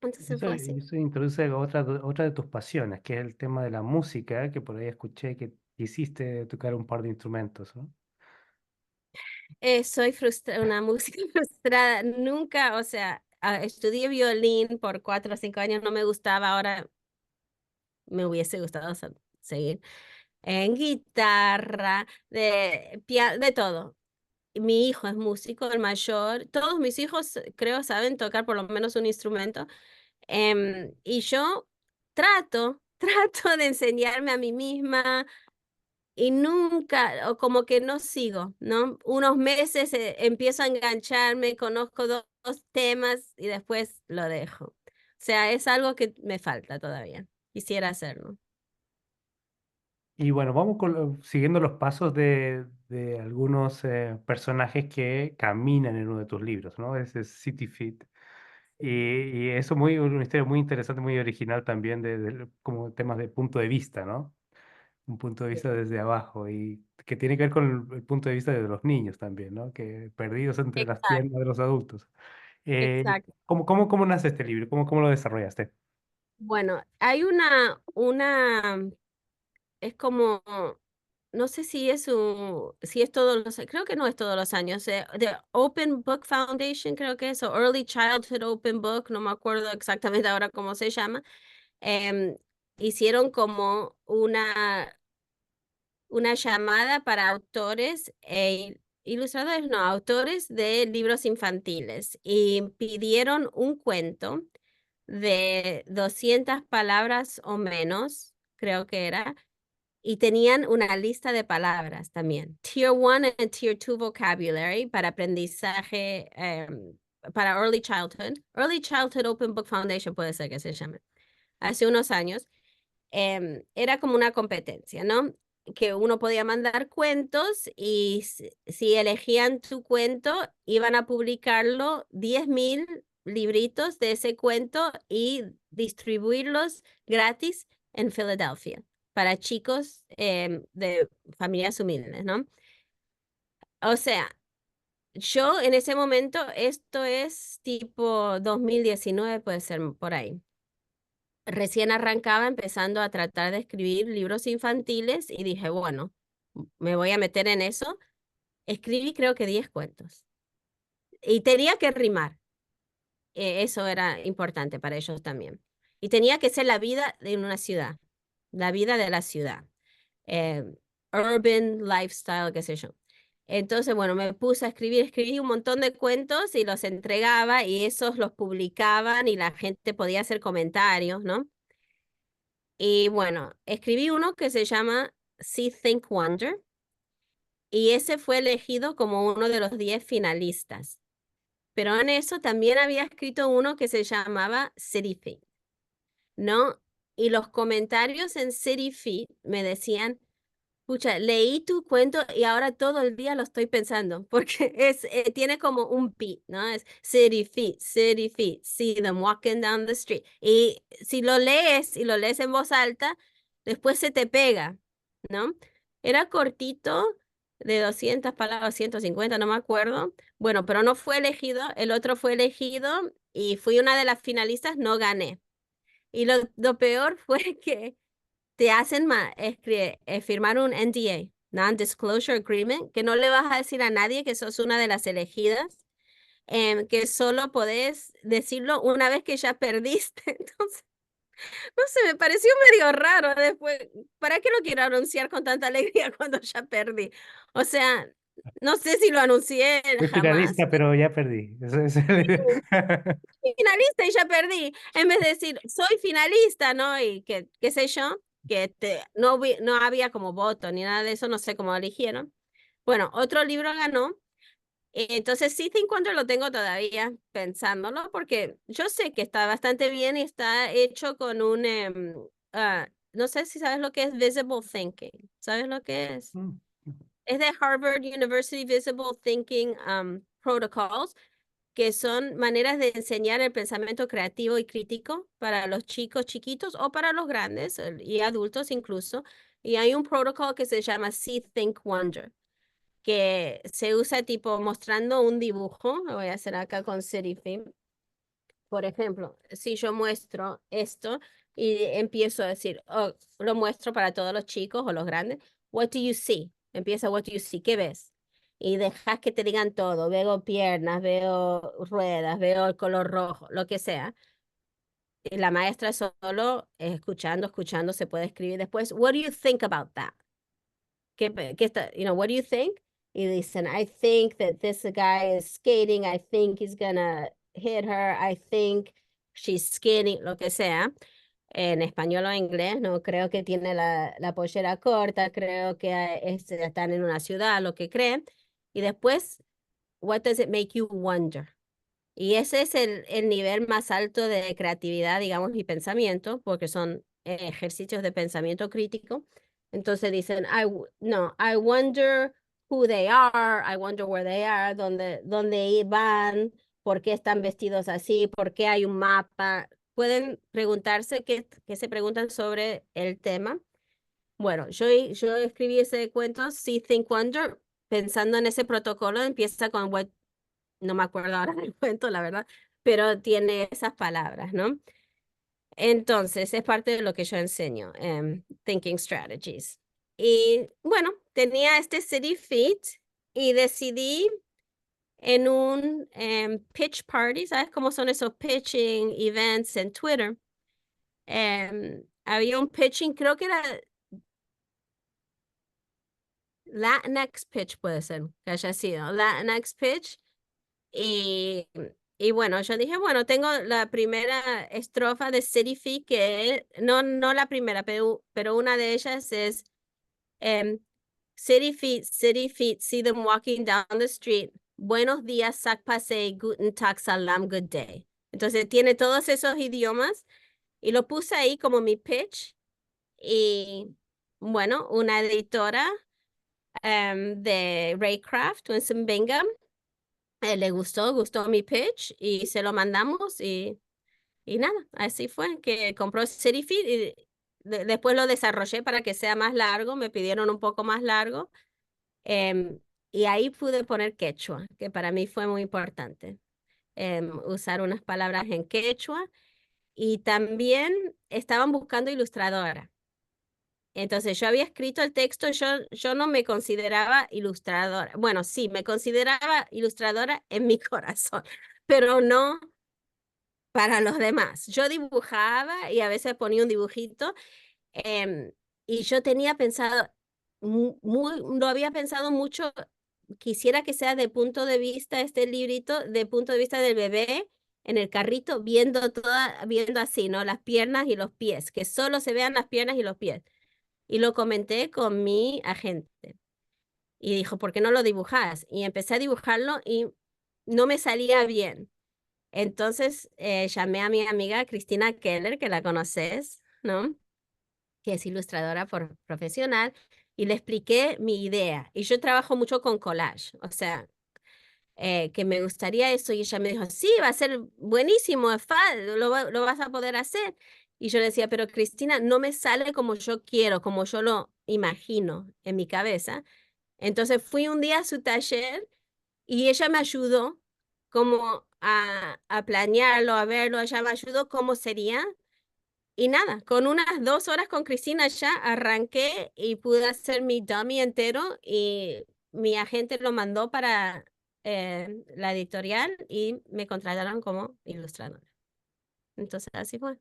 Entonces Eso, fue así. eso introduce otra de tus pasiones, que es el tema de la música, que por ahí escuché que quisiste tocar un par de instrumentos, ¿no? Soy una música frustrada. Nunca, o sea, estudié violín por 4 o 5 años, no me gustaba, ahora me hubiese gustado seguir. En guitarra, de todo. Mi hijo es músico, el mayor. Todos mis hijos, creo, saben tocar por lo menos un instrumento. Y yo trato de enseñarme a mí misma, y nunca, o como que no sigo, ¿no? Unos meses empiezo a engancharme, conozco dos temas y después lo dejo. O sea, es algo que me falta todavía. Quisiera hacerlo. Y bueno, vamos siguiendo los pasos de algunos personajes que caminan en uno de tus libros, ¿no? Ese es City Feet. Y eso una historia muy interesante, muy original también, como temas de punto de vista, ¿no? Un punto de vista desde abajo y que tiene que ver con el punto de vista de los niños también, ¿no? Que perdidos entre las Exacto, piernas de los adultos. exacto. ¿Cómo nace este libro? ¿Cómo lo desarrollaste? Bueno, hay es como, no sé si es todos los, creo que no es todos los años, The Open Book Foundation creo que es, o Early Childhood Open Book, no me acuerdo exactamente ahora cómo se llama. em, Hicieron como una llamada para autores e ilustradores, no, autores de libros infantiles, y pidieron un cuento de 200 palabras o menos, creo que era, y tenían una lista de palabras también. Tier 1 y Tier 2 vocabulary para aprendizaje, para early childhood. Early Childhood Open Book Foundation puede ser que se llame. Hace unos años era como una competencia, ¿no? Que uno podía mandar cuentos y si elegían tu cuento, iban a publicarlo 10.000 libritos de ese cuento y distribuirlos gratis en Filadelfia para chicos de familias humildes, ¿no? O sea, yo en ese momento, esto es tipo 2019, puede ser por ahí. Recién arrancaba empezando a tratar de escribir libros infantiles y dije, bueno, me voy a meter en eso. Escribí creo que 10 cuentos y tenía que rimar. Eso era importante para ellos también. Y tenía que ser la vida de una ciudad, la vida de la ciudad, eh, urban lifestyle, qué sé yo. Entonces, bueno, me puse a escribir, escribí un montón de cuentos y los entregaba y esos los publicaban y la gente podía hacer comentarios, ¿no? Y bueno, escribí uno que se llama See, Think, Wonder y ese fue elegido como uno de los 10 finalistas. Pero en eso también había escrito uno que se llamaba City Think, ¿no? Y los comentarios en City Feed me decían, pucha, leí tu cuento y ahora todo el día lo estoy pensando, porque tiene como un beat, ¿no? Es City Feet, see them walking down the street. Y si lo lees y lo lees en voz alta, después se te pega, ¿no? Era cortito, de 200 palabras, 150, no me acuerdo. Bueno, pero no fue elegido, el otro fue elegido y fui una de las finalistas, no gané. Y lo peor fue que te hacen firmar un NDA, Non-Disclosure Agreement, que no le vas a decir a nadie que sos una de las elegidas, que solo podés decirlo una vez que ya perdiste. Entonces, no sé, me pareció medio raro después. ¿Para qué lo quiero anunciar con tanta alegría cuando ya perdí? O sea, no sé si lo anuncié Fui jamás. finalista, pero ya perdí. Esa es la idea. Finalista y ya perdí. En vez de decir, soy finalista, ¿no? Y que, qué sé yo, que no había como voto ni nada de eso, no sé cómo eligieron. Bueno, otro libro ganó. Entonces sí, Think Wonder lo tengo todavía pensándolo, porque yo sé que está bastante bien y está hecho con un, no sé si sabes lo que es Visible Thinking. ¿Sabes lo que es? Mm. Es de Harvard University Visible Thinking Protocols, que son maneras de enseñar el pensamiento creativo y crítico para los chicos chiquitos o para los grandes y adultos incluso. Y hay un protocolo que se llama See, Think, Wonder, que se usa tipo mostrando un dibujo. Lo voy a hacer acá con Serifim. Por ejemplo, si yo muestro esto y empiezo a decir, oh, lo muestro para todos los chicos o los grandes, what do you see? Empieza, what do you see? ¿Qué ves? Y dejas que te digan todo, veo piernas, veo ruedas, veo el color rojo, lo que sea. Y la maestra solo escuchando, escuchando, se puede escribir después, what do you think about that? ¿Qué está, what do you think? Y dicen, I think that this guy is skating, I think he's gonna hit her, I think she's skinny, lo que sea. En español o inglés, no creo que tiene la pollera corta, creo que están en una ciudad, lo que creen. Y después, what does it make you wonder? Y ese es el nivel más alto de creatividad, digamos, y pensamiento, porque son ejercicios de pensamiento crítico. Entonces dicen, no, I wonder who they are, I wonder where they are, dónde van, por qué están vestidos así, por qué hay un mapa. Pueden preguntarse qué se preguntan sobre el tema. Bueno, yo escribí ese cuento, See, Think, Wonder, pensando en ese protocolo, empieza con what, no me acuerdo ahora del cuento, la verdad, pero tiene esas palabras, ¿no? Entonces, es parte de lo que yo enseño, Thinking Strategies. Y bueno, tenía este City Feed y decidí en un pitch party, ¿sabes cómo son esos pitching events en Twitter? Había un pitching, creo que era Latinx Pitch, puede ser que haya sido Latinx Pitch. Y, y bueno, yo dije, bueno, tengo la primera estrofa de City Feet, que no la primera, pero una de ellas es City Feet, see them walking down the street. Buenos días, sac passe, guten tag, salam, good day. Entonces tiene todos esos idiomas y lo puse ahí como mi pitch. Y bueno, una editora de Raycraft, Winston Bingham, le gustó mi pitch y se lo mandamos y nada, así fue que compró Cityfeed y después lo desarrollé para que sea más largo, me pidieron un poco más largo, em, y ahí pude poner quechua, que para mí fue muy importante, usar unas palabras en quechua, y también estaban buscando ilustradora. Entonces yo había escrito el texto, yo no me consideraba ilustradora. Bueno, sí, me consideraba ilustradora en mi corazón, pero no para los demás. Yo dibujaba y a veces ponía un dibujito, em, y yo tenía pensado, lo había pensado mucho, quisiera que sea de punto de vista, este librito, de punto de vista del bebé en el carrito, viendo así, ¿no? Las piernas y los pies, que solo se vean las piernas y los pies. Y lo comenté con mi agente. Y dijo, ¿por qué no lo dibujas? Y empecé a dibujarlo y no me salía bien. Entonces llamé a mi amiga Cristina Keller, que la conoces, ¿no? Que es ilustradora profesional, y le expliqué mi idea. Y yo trabajo mucho con collage, o sea, que me gustaría eso, y ella me dijo, sí, va a ser buenísimo, lo vas a poder hacer. Y yo le decía, pero Cristina, no me sale como yo quiero, como yo lo imagino en mi cabeza. Entonces fui un día a su taller y ella me ayudó como a planearlo, a verlo, ella me ayudó cómo sería. Y nada, con unas 2 horas con Cristina ya arranqué y pude hacer mi dummy entero, y mi agente lo mandó para la editorial y me contrataron como ilustradora. Entonces así fue.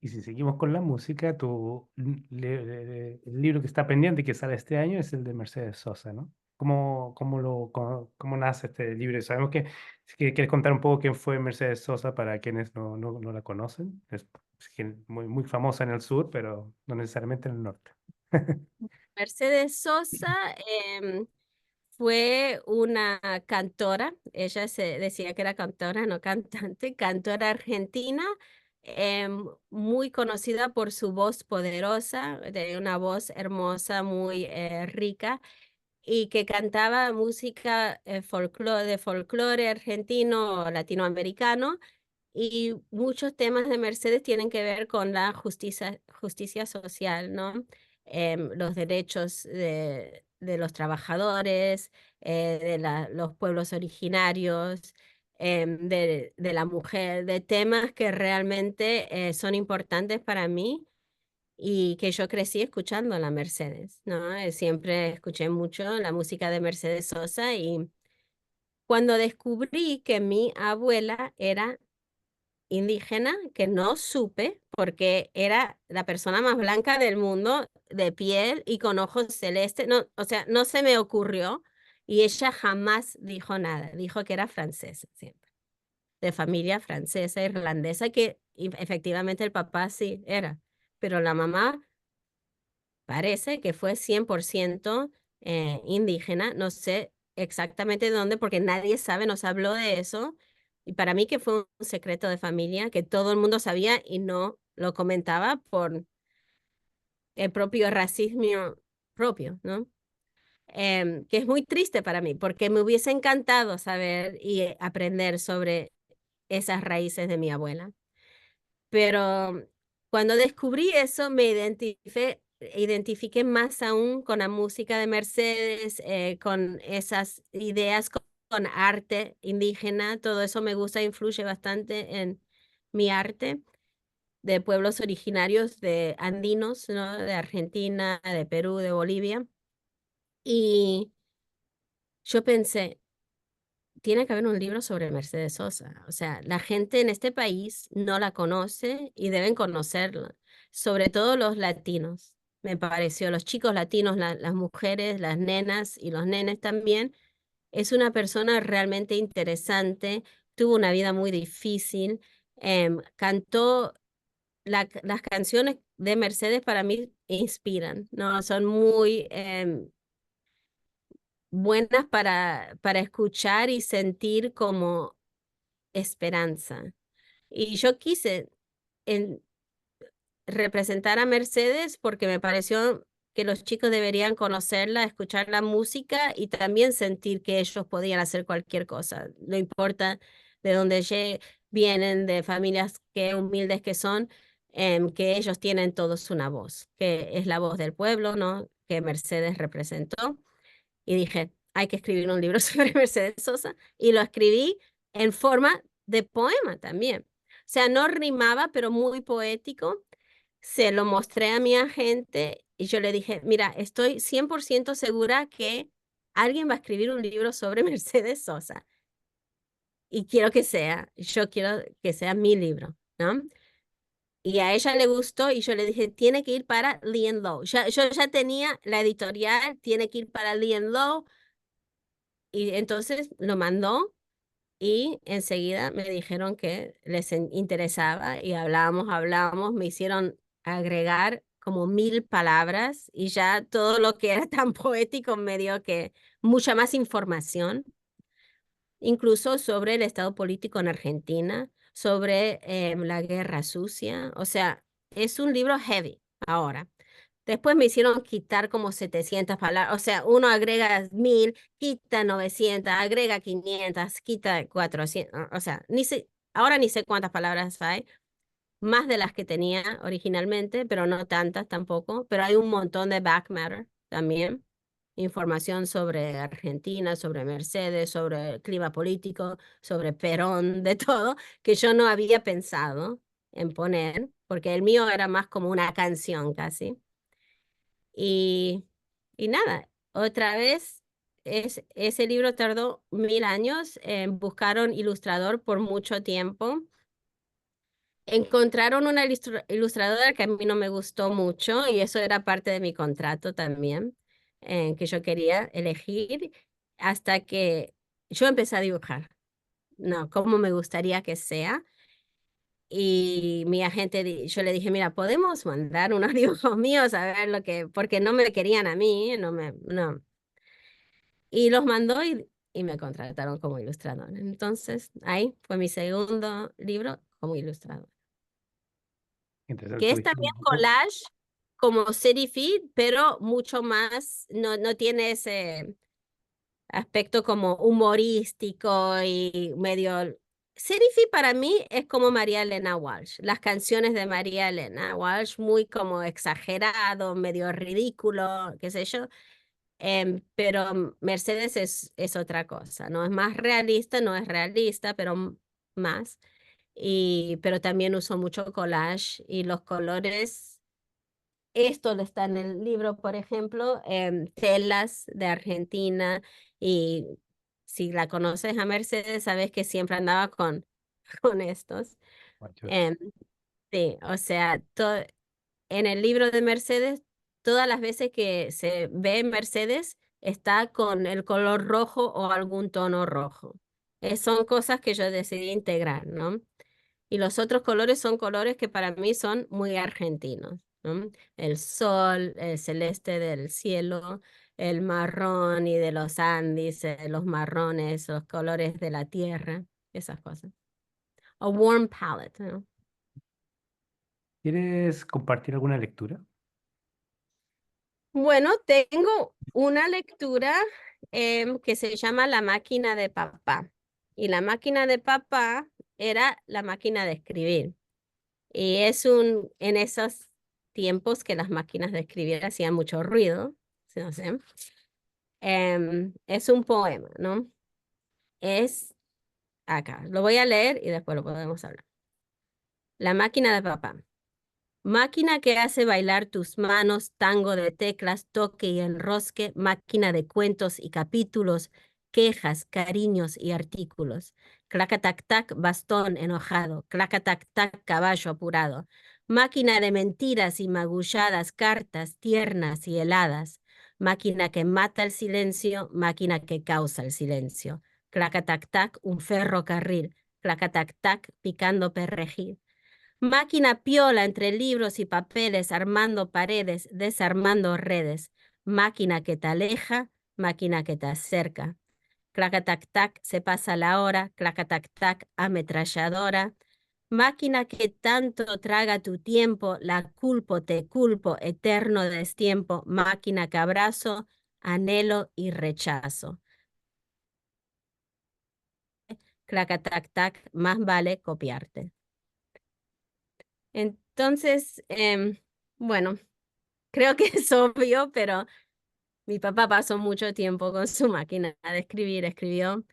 Y si seguimos con la música, el libro que está pendiente, que sale este año, es el de Mercedes Sosa, ¿no? ¿Cómo nace este libro? Sabemos que quieres contar un poco quién fue Mercedes Sosa para quienes no la conocen. Es muy famosa en el sur, pero no necesariamente en el norte. Mercedes Sosa fue una cantora, ella se decía que era cantora, no cantante, cantora argentina, muy conocida por su voz poderosa, de una voz hermosa, muy rica, y que cantaba música de folclore argentino o latinoamericano, y muchos temas de Mercedes tienen que ver con la justicia social, ¿no? Los derechos de los trabajadores, los pueblos originarios, de la mujer, de temas que realmente son importantes para mí y que yo crecí escuchando a la Mercedes, ¿no? Siempre escuché mucho la música de Mercedes Sosa, y cuando descubrí que mi abuela era indígena, que no supe porque era la persona más blanca del mundo, de piel y con ojos celestes, no, o sea, no se me ocurrió, y ella jamás dijo nada, dijo que era francesa siempre, de familia francesa, irlandesa, que efectivamente el papá sí era, pero la mamá parece que fue 100% indígena, no sé exactamente de dónde, porque nadie sabe, nos habló de eso, y para mí que fue un secreto de familia que todo el mundo sabía y no lo comentaba por el propio racismo propio, ¿no? Que es muy triste para mí, porque me hubiese encantado saber y aprender sobre esas raíces de mi abuela. Pero cuando descubrí eso, me identifiqué más aún con la música de Mercedes, con esas ideas, con arte indígena. Todo eso me gusta, influye bastante en mi arte, de pueblos originarios, de andinos, ¿no? De Argentina, de Perú, de Bolivia. Y yo pensé, tiene que haber un libro sobre Mercedes Sosa. O sea, la gente en este país no la conoce y deben conocerla, sobre todo los latinos. Me pareció, los chicos latinos, las mujeres, las nenas y los nenes también. Es una persona realmente interesante, tuvo una vida muy difícil, cantó, las canciones de Mercedes para mí inspiran, ¿no? Son muy buenas para escuchar y sentir como esperanza. Y yo quise en- representar a Mercedes porque me pareció que los chicos deberían conocerla, escuchar la música y también sentir que ellos podían hacer cualquier cosa. No importa de dónde vienen, de familias que humildes que son, que ellos tienen todos una voz, que es la voz del pueblo, ¿no? Que Mercedes representó. y dije, hay que escribir un libro sobre Mercedes Sosa, y lo escribí en forma de poema también. O sea, no rimaba, pero muy poético. Se lo mostré a mi agente y yo le dije, mira, estoy 100% segura que alguien va a escribir un libro sobre Mercedes Sosa y yo quiero que sea mi libro, ¿no? Y a ella le gustó y yo le dije, tiene que ir para Lee Low. Yo ya tenía la editorial, tiene que ir para Lee Low. Y entonces lo mandó y enseguida me dijeron que les interesaba y hablábamos, me hicieron agregar como 1000 palabras y ya todo lo que era tan poético me dio que mucha más información, incluso sobre el estado político en Argentina, sobre la guerra sucia. O sea, es un libro heavy ahora. Después me hicieron quitar como 700 palabras, o sea, uno agrega 1000, quita 900, agrega 500, quita 400, o sea, ahora ni sé cuántas palabras hay, más de las que tenía originalmente, pero no tantas tampoco, pero hay un montón de back matter también, información sobre Argentina, sobre Mercedes, sobre el clima político, sobre Perón, de todo, que yo no había pensado en poner, porque el mío era más como una canción casi. Y, y nada, otra vez, ese libro tardó 1000 años, buscaron ilustrador por mucho tiempo. Encontraron una ilustradora que a mí no me gustó mucho y eso era parte de mi contrato también, que yo quería elegir hasta que yo empecé a dibujar, no, cómo me gustaría que sea. Y mi agente, yo le dije, mira, podemos mandar unos dibujos míos a ver porque no me querían a mí, no. Y los mandó y me contrataron como ilustrador. Entonces, ahí fue mi segundo libro como ilustrador, Interesante, que es tuviste también collage como City Feed, pero mucho más, no tiene ese aspecto como humorístico y medio... Serifi para mí es como María Elena Walsh, las canciones de María Elena Walsh, muy como exagerado, medio ridículo, qué sé yo, pero Mercedes es otra cosa, ¿no? Es más realista, no es realista, pero más, pero también uso mucho collage y los colores esto está en el libro, por ejemplo, telas de Argentina y si la conoces a Mercedes, sabes que siempre andaba con estos. muchos. Em, sí, o sea, en el libro de Mercedes, todas las veces que se ve Mercedes está con el color rojo o algún tono rojo. Son cosas que yo decidí integrar, ¿no? Y los otros colores son colores que para mí son muy argentinos, ¿no? El sol, el celeste del cielo, el marrón y de los Andes, los marrones, los colores de la tierra, esas cosas. A warm palette, ¿no? ¿Quieres compartir alguna lectura? Bueno, tengo una lectura que se llama La máquina de papá. Y la máquina de papá era la máquina de escribir. Y en esos tiempos que las máquinas de escribir hacían mucho ruido, ¿sí? No sé, es un poema, ¿no? Es acá, lo voy a leer y después lo podemos hablar. La máquina de papá. Máquina que hace bailar tus manos, tango de teclas, toque y enrosque, máquina de cuentos y capítulos, quejas, cariños y artículos. Clacatac tac, bastón enojado, clacatac tac, caballo apurado. Máquina de mentiras y magulladas, cartas tiernas y heladas. Máquina que mata el silencio, máquina que causa el silencio. Clacatac tac, un ferrocarril, clacatac tac, picando perrejil. Máquina piola entre libros y papeles, armando paredes, desarmando redes. Máquina que te aleja, máquina que te acerca. Clacatac tac, se pasa la hora, clacatac tac, ametralladora. Máquina que tanto traga tu tiempo, la culpo, te culpo, eterno destiempo. Máquina que abrazo, anhelo y rechazo. Clacatac tac, más vale copiarte. Entonces, bueno. Creo que es obvio, pero Mi papá pasó mucho tiempo con su máquina de escribir, escribió,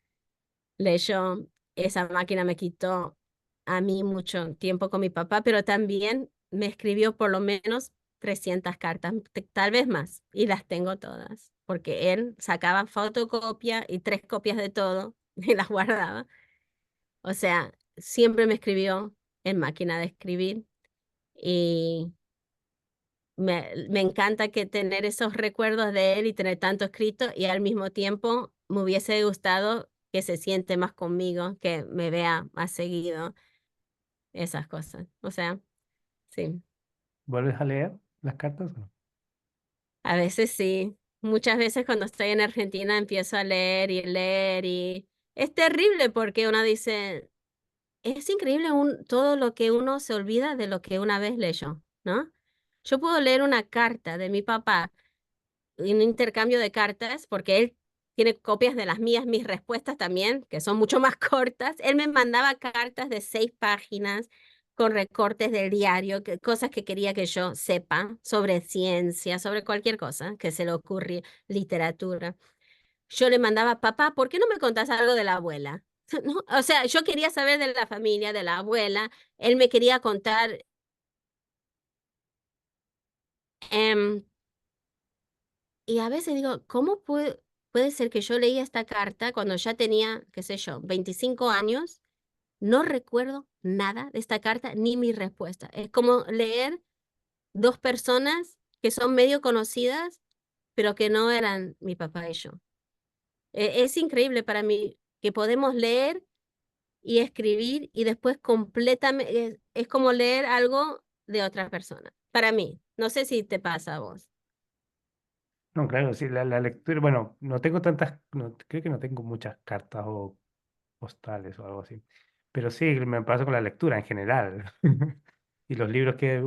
leyó. Esa máquina me quitó a mí mucho tiempo con mi papá, pero también me escribió por lo menos 300 cartas, tal vez más, y las tengo todas, porque él sacaba fotocopia y 3 copias de todo y las guardaba. O sea, siempre me escribió en máquina de escribir y me encanta que tener esos recuerdos de él y tener tanto escrito y al mismo tiempo me hubiese gustado que se siente más conmigo, que me vea más seguido, esas cosas. O sea, sí, ¿Vuelves a leer las cartas o no? a veces sí. Muchas veces cuando estoy en Argentina empiezo a leer y es terrible porque uno dice, es increíble todo lo que uno se olvida de lo que una vez leyó, ¿no? Yo puedo leer una carta de mi papá, un intercambio de cartas, porque él tiene copias de las mías, mis respuestas también, que son mucho más cortas. Él me mandaba cartas de 6 páginas con recortes del diario, cosas que quería que yo sepa sobre ciencia, sobre cualquier cosa que se le ocurra, literatura. Yo le mandaba, papá, ¿por qué no me contás algo de la abuela? ¿No? O sea, yo quería saber de la familia, de la abuela. Él me quería contar, em, y a veces digo, ¿cómo puede ser que yo leía esta carta cuando ya tenía, qué sé yo, 25 años? No recuerdo nada de esta carta ni mi respuesta. Es como leer dos personas que son medio conocidas, pero que no eran mi papá y yo. Es increíble para mí que podemos leer y escribir y después completamente, es como leer algo de otra persona. Para mí, no sé si te pasa a vos. No, claro, sí, la lectura, bueno, no tengo tantas, creo que no tengo muchas cartas o postales o algo así, pero sí, me pasa con la lectura en general. Y los libros que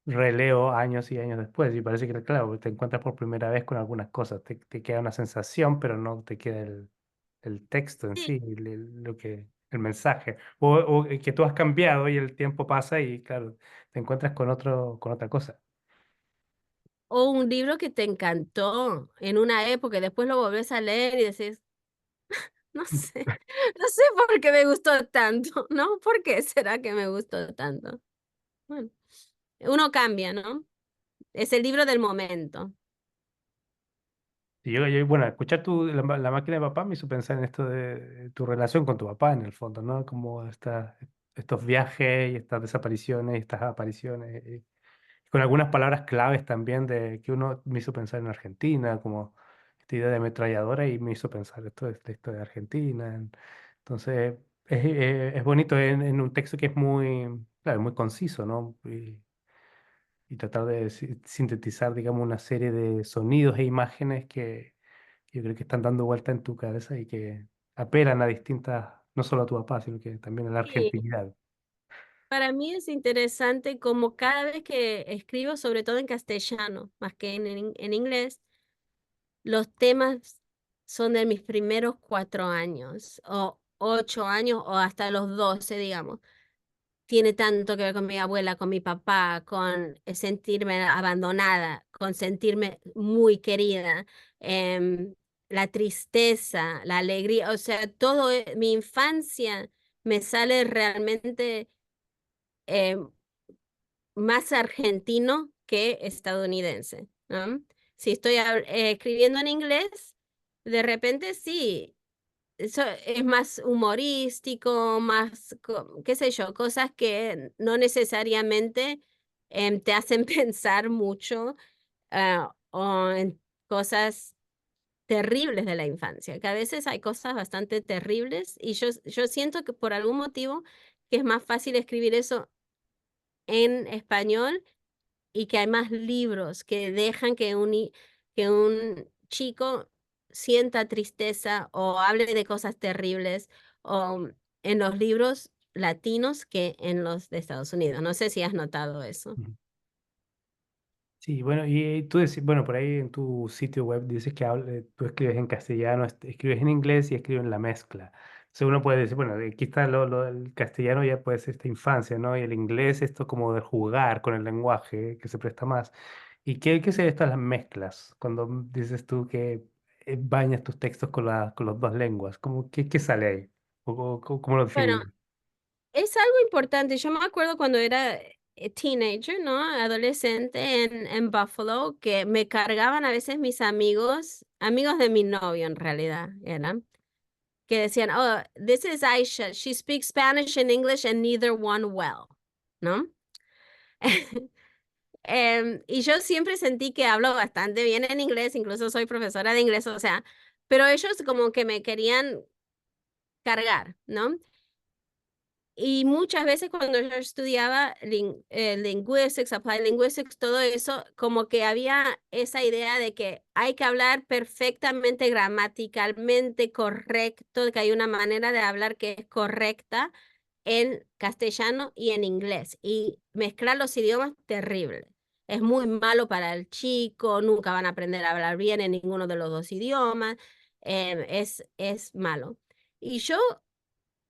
releo años y años después, y parece que, claro, te encuentras por primera vez con algunas cosas, te queda una sensación, pero no te queda el texto en Sí. sí, el mensaje, o que tú has cambiado y el tiempo pasa y, claro, te encuentras con otra cosa. O un libro que te encantó en una época y después lo volvés a leer y decís, no sé, no sé por qué me gustó tanto, ¿no? ¿Por qué será que me gustó tanto? Bueno, uno cambia, ¿no? Es el libro del momento. Y bueno, escuchar la máquina de papá me hizo pensar en esto de tu relación con tu papá, en el fondo, ¿no? Como estos viajes y estas desapariciones y estas apariciones, y con algunas palabras claves también de que uno me hizo pensar en Argentina, como esta idea de ametralladora y me hizo pensar esto de Argentina. Entonces, es bonito en un texto que es muy, claro, muy conciso, ¿no? Y tratar de sintetizar, digamos, una serie de sonidos e imágenes que yo creo que están dando vuelta en tu cabeza y que apelan a distintas, no solo a tu papá, sino que también a la Sí, argentinidad. para mí es interesante como cada vez que escribo, sobre todo en castellano, más que en inglés, los temas son de mis primeros 4 años, o 8 años, o hasta los 12, digamos. Tiene tanto que ver con mi abuela, con mi papá, con sentirme abandonada, con sentirme muy querida, em, la tristeza, la alegría, o sea, todo, mi infancia me sale realmente em, más argentino que estadounidense, ¿no? Si estoy escribiendo en inglés, de repente sí, eso es más humorístico, más, qué sé yo, cosas que no necesariamente te hacen pensar mucho, o en cosas terribles de la infancia, que a veces hay cosas bastante terribles y yo siento que por algún motivo que es más fácil escribir eso en español y que hay más libros que dejan que un chico sienta tristeza o hable de cosas terribles o en los libros latinos que en los de Estados Unidos. No sé si has notado eso. Ujú. Sí, bueno, y tú decís, bueno, por ahí en tu sitio web dices que tú escribes en castellano, escribes en inglés y escribes en la mezcla. Entonces uno puede decir, bueno, aquí está el castellano ya puede ser esta infancia, ¿no? Y el inglés esto como de jugar con el lenguaje, que se presta más. ¿Y qué sería esto de las mezclas? Cuando dices tú que bañas tus textos con, con las dos lenguas, qué sale ahí? ¿Cómo lo Bueno, definirías? es algo importante. Yo me acuerdo cuando era teenager, ¿no? Adolescente en Buffalo, que me cargaban a veces mis amigos, amigos de mi novio en realidad eran, que decían, oh, this is Aisha, she speaks Spanish and English and neither one well, ¿no? Y yo siempre sentí que hablo bastante bien en inglés, incluso soy profesora de inglés, o sea, pero ellos como que me querían cargar, ¿no? Y muchas veces cuando yo estudiaba linguistics, applied linguistics, todo eso, como que había esa idea de que hay que hablar perfectamente gramaticalmente correcto, que hay una manera de hablar que es correcta en castellano y en inglés. Y mezclar los idiomas, terrible. Es muy malo para el chico, nunca van a aprender a hablar bien en ninguno de los dos idiomas, es malo. Y yo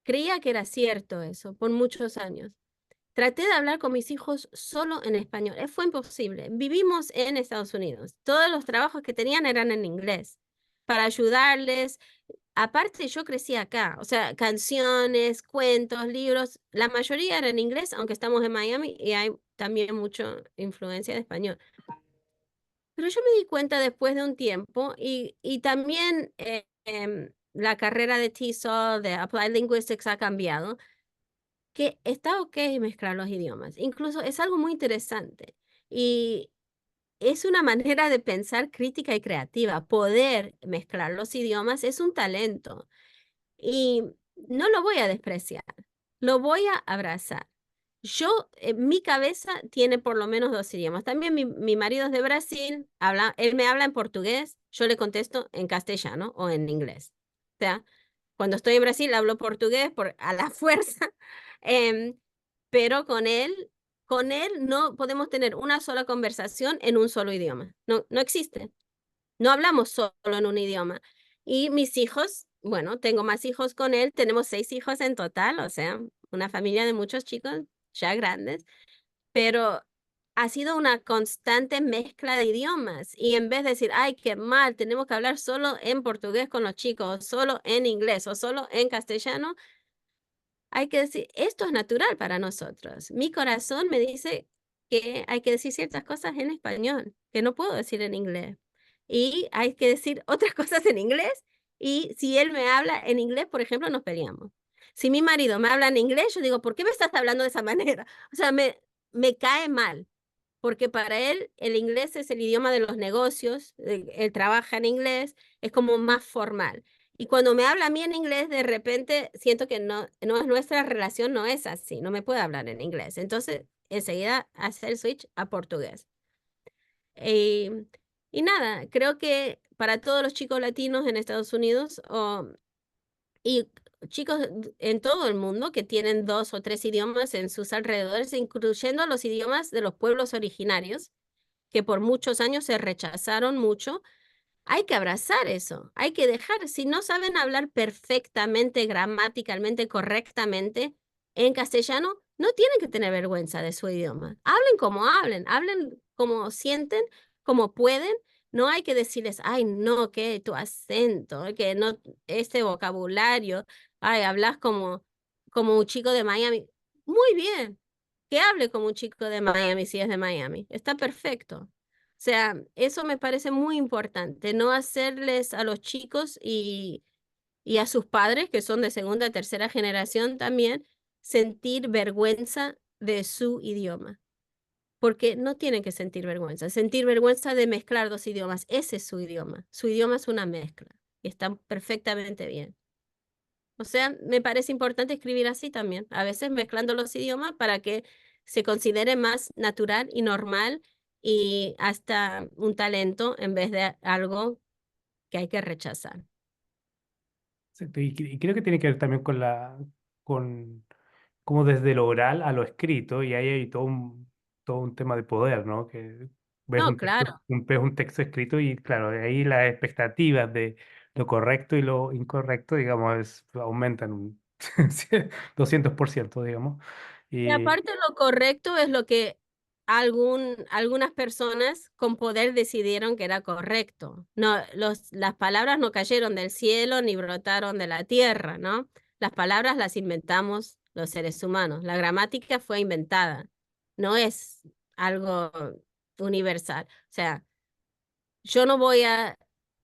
creía que era cierto eso por muchos años. Traté de hablar con mis hijos solo en español. Fue imposible. Vivimos en Estados Unidos. Todos los trabajos que tenían eran en inglés para ayudarles. Aparte, yo crecí acá, o sea, canciones, cuentos, libros, la mayoría eran en inglés, aunque estamos en Miami y hay también mucha influencia de español. Pero yo me di cuenta después de un tiempo y también la carrera de TESOL, de Applied Linguistics, ha cambiado que está ok mezclar los idiomas. Incluso es algo muy interesante y es una manera de pensar crítica y creativa. Poder mezclar los idiomas es un talento y no lo voy a despreciar, lo voy a abrazar. Yo, mi cabeza tiene por lo menos dos idiomas. También mi marido es de Brasil, él me habla en portugués, yo le contesto en castellano o en inglés. O sea, cuando estoy en Brasil hablo portugués a la fuerza, em, pero con él no podemos tener una sola conversación en un solo idioma. No, no existe. No hablamos solo en un idioma. Y mis hijos, bueno, tengo más hijos con él, tenemos 6 hijos en total, o sea, una familia de muchos chicos ya grandes, pero ha sido una constante mezcla de idiomas. Y en vez de decir, ay, qué mal, tenemos que hablar solo en portugués con los chicos, solo en inglés o solo en castellano, hay que decir, esto es natural para nosotros. Mi corazón me dice que hay que decir ciertas cosas en español, que no puedo decir en inglés. Y hay que decir otras cosas en inglés. Y si él me habla en inglés, por ejemplo, nos peleamos. Si mi marido me habla en inglés, yo digo, ¿por qué me estás hablando de esa manera? O sea, me cae mal, porque para él el inglés es el idioma de los negocios, él trabaja en inglés, es como más formal. Y cuando me habla a mí en inglés, de repente siento que no es nuestra relación, no es así, no me puede hablar en inglés. Entonces, enseguida hace el switch a portugués. Y, y nada, creo que para todos los chicos latinos en Estados Unidos y chicos en todo el mundo que tienen 2 o 3 idiomas en sus alrededores, incluyendo los idiomas de los pueblos originarios, que por muchos años se rechazaron mucho, hay que abrazar eso, hay que dejar, si no saben hablar perfectamente, gramaticalmente, correctamente en castellano, no tienen que tener vergüenza de su idioma. Hablen como sienten, como pueden. No hay que decirles, ay, no, que tu acento, que no, este vocabulario, ay, hablas como un chico de Miami. Muy bien, que hable como un chico de Miami si es de Miami. Está perfecto. O sea, eso me parece muy importante, no hacerles a los chicos y a sus padres, que son de segunda, tercera generación también, sentir vergüenza de su idioma, porque no tienen que sentir vergüenza de mezclar dos idiomas, ese es su idioma es una mezcla, y está perfectamente bien. O sea, me parece importante escribir así también, a veces mezclando los idiomas para que se considere más natural y normal y hasta un talento en vez de algo que hay que rechazar. Exacto, y creo que tiene que ver también con con como desde lo oral a lo escrito, y ahí hay todo un tema de poder, ¿no? Que No, claro. ves un texto escrito y claro, de ahí las expectativas de lo correcto y lo incorrecto, digamos, aumentan un 200%, digamos. Y Y aparte lo correcto es lo que algunas personas con poder decidieron que era correcto. No, las palabras no cayeron del cielo ni brotaron de la tierra, ¿no? Las palabras las inventamos los seres humanos. La gramática fue inventada, no es algo universal. O sea, yo no voy a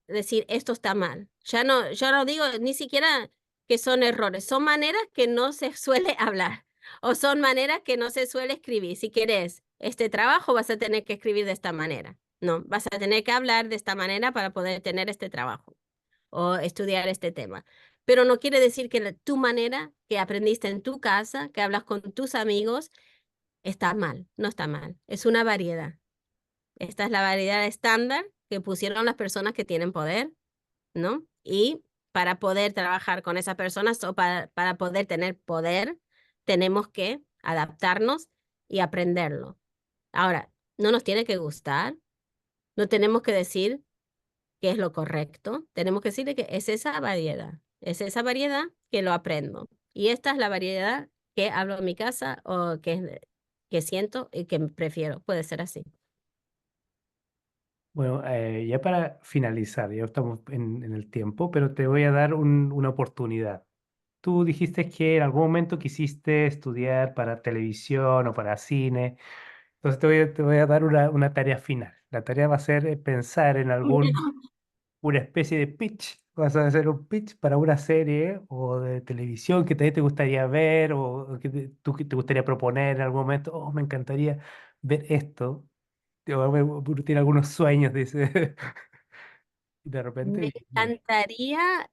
decir esto está mal. Yo no digo ni siquiera que son errores, son maneras que no se suele hablar o son maneras que no se suele escribir. Si quieres este trabajo, vas a tener que escribir de esta manera. No, vas a tener que hablar de esta manera para poder tener este trabajo o estudiar este tema. Pero no quiere decir que tu manera que aprendiste en tu casa, que hablas con tus amigos, está mal. No está mal. Es una variedad. Esta es la variedad estándar que pusieron las personas que tienen poder, ¿no? Y para poder trabajar con esas personas o para poder tener poder, tenemos que adaptarnos y aprenderlo. Ahora, no nos tiene que gustar, no tenemos que decir qué es lo correcto, tenemos que decirle que es esa variedad que lo aprendo. Y esta es la variedad que hablo en mi casa o que siento y que prefiero. Puede ser así. Bueno, ya para finalizar, ya estamos en el tiempo, pero te voy a dar una oportunidad. Tú dijiste que en algún momento quisiste estudiar para televisión o para cine, entonces te voy a dar una tarea final. La tarea va a ser pensar en una especie de pitch. Vas a hacer un pitch para una serie o de televisión que también te gustaría ver o que te gustaría proponer en algún momento. Oh, me encantaría ver esto. Tiene algunos sueños, dice. Y de repente, Me encantaría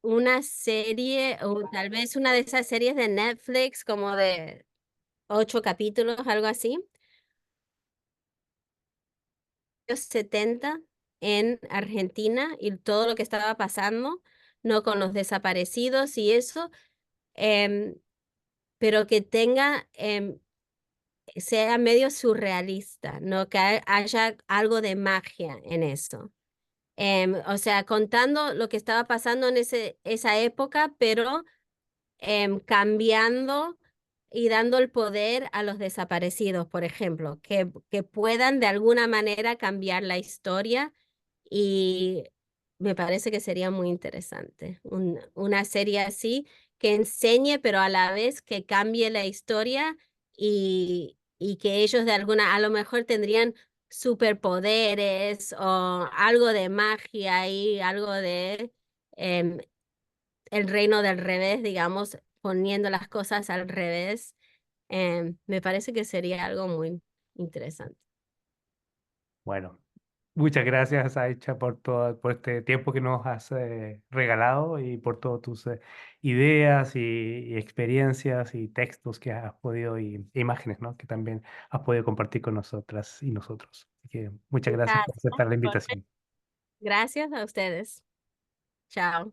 una serie o tal vez una de esas series de Netflix como de 8 capítulos, algo así. Los 70 en Argentina y todo lo que estaba pasando, no con los desaparecidos y eso, em, pero que sea medio surrealista, ¿no? Que haya algo de magia en eso. O sea, contando lo que estaba pasando en esa época, pero cambiando y dando el poder a los desaparecidos, por ejemplo, que puedan de alguna manera cambiar la historia y me parece que sería muy interesante. Una serie así que enseñe, pero a la vez que cambie la historia y que ellos de alguna, a lo mejor tendrían superpoderes o algo de magia y algo de em, el reino del revés, digamos, poniendo las cosas al revés. Me parece que sería algo muy interesante. bueno, muchas gracias, Aicha, por este tiempo que nos has regalado y por todas tus ideas y experiencias y textos que has podido e imágenes, ¿no? Que también has podido compartir con nosotras y nosotros. Así que muchas gracias por Gracias. aceptar la invitación. Gracias a ustedes. Chao.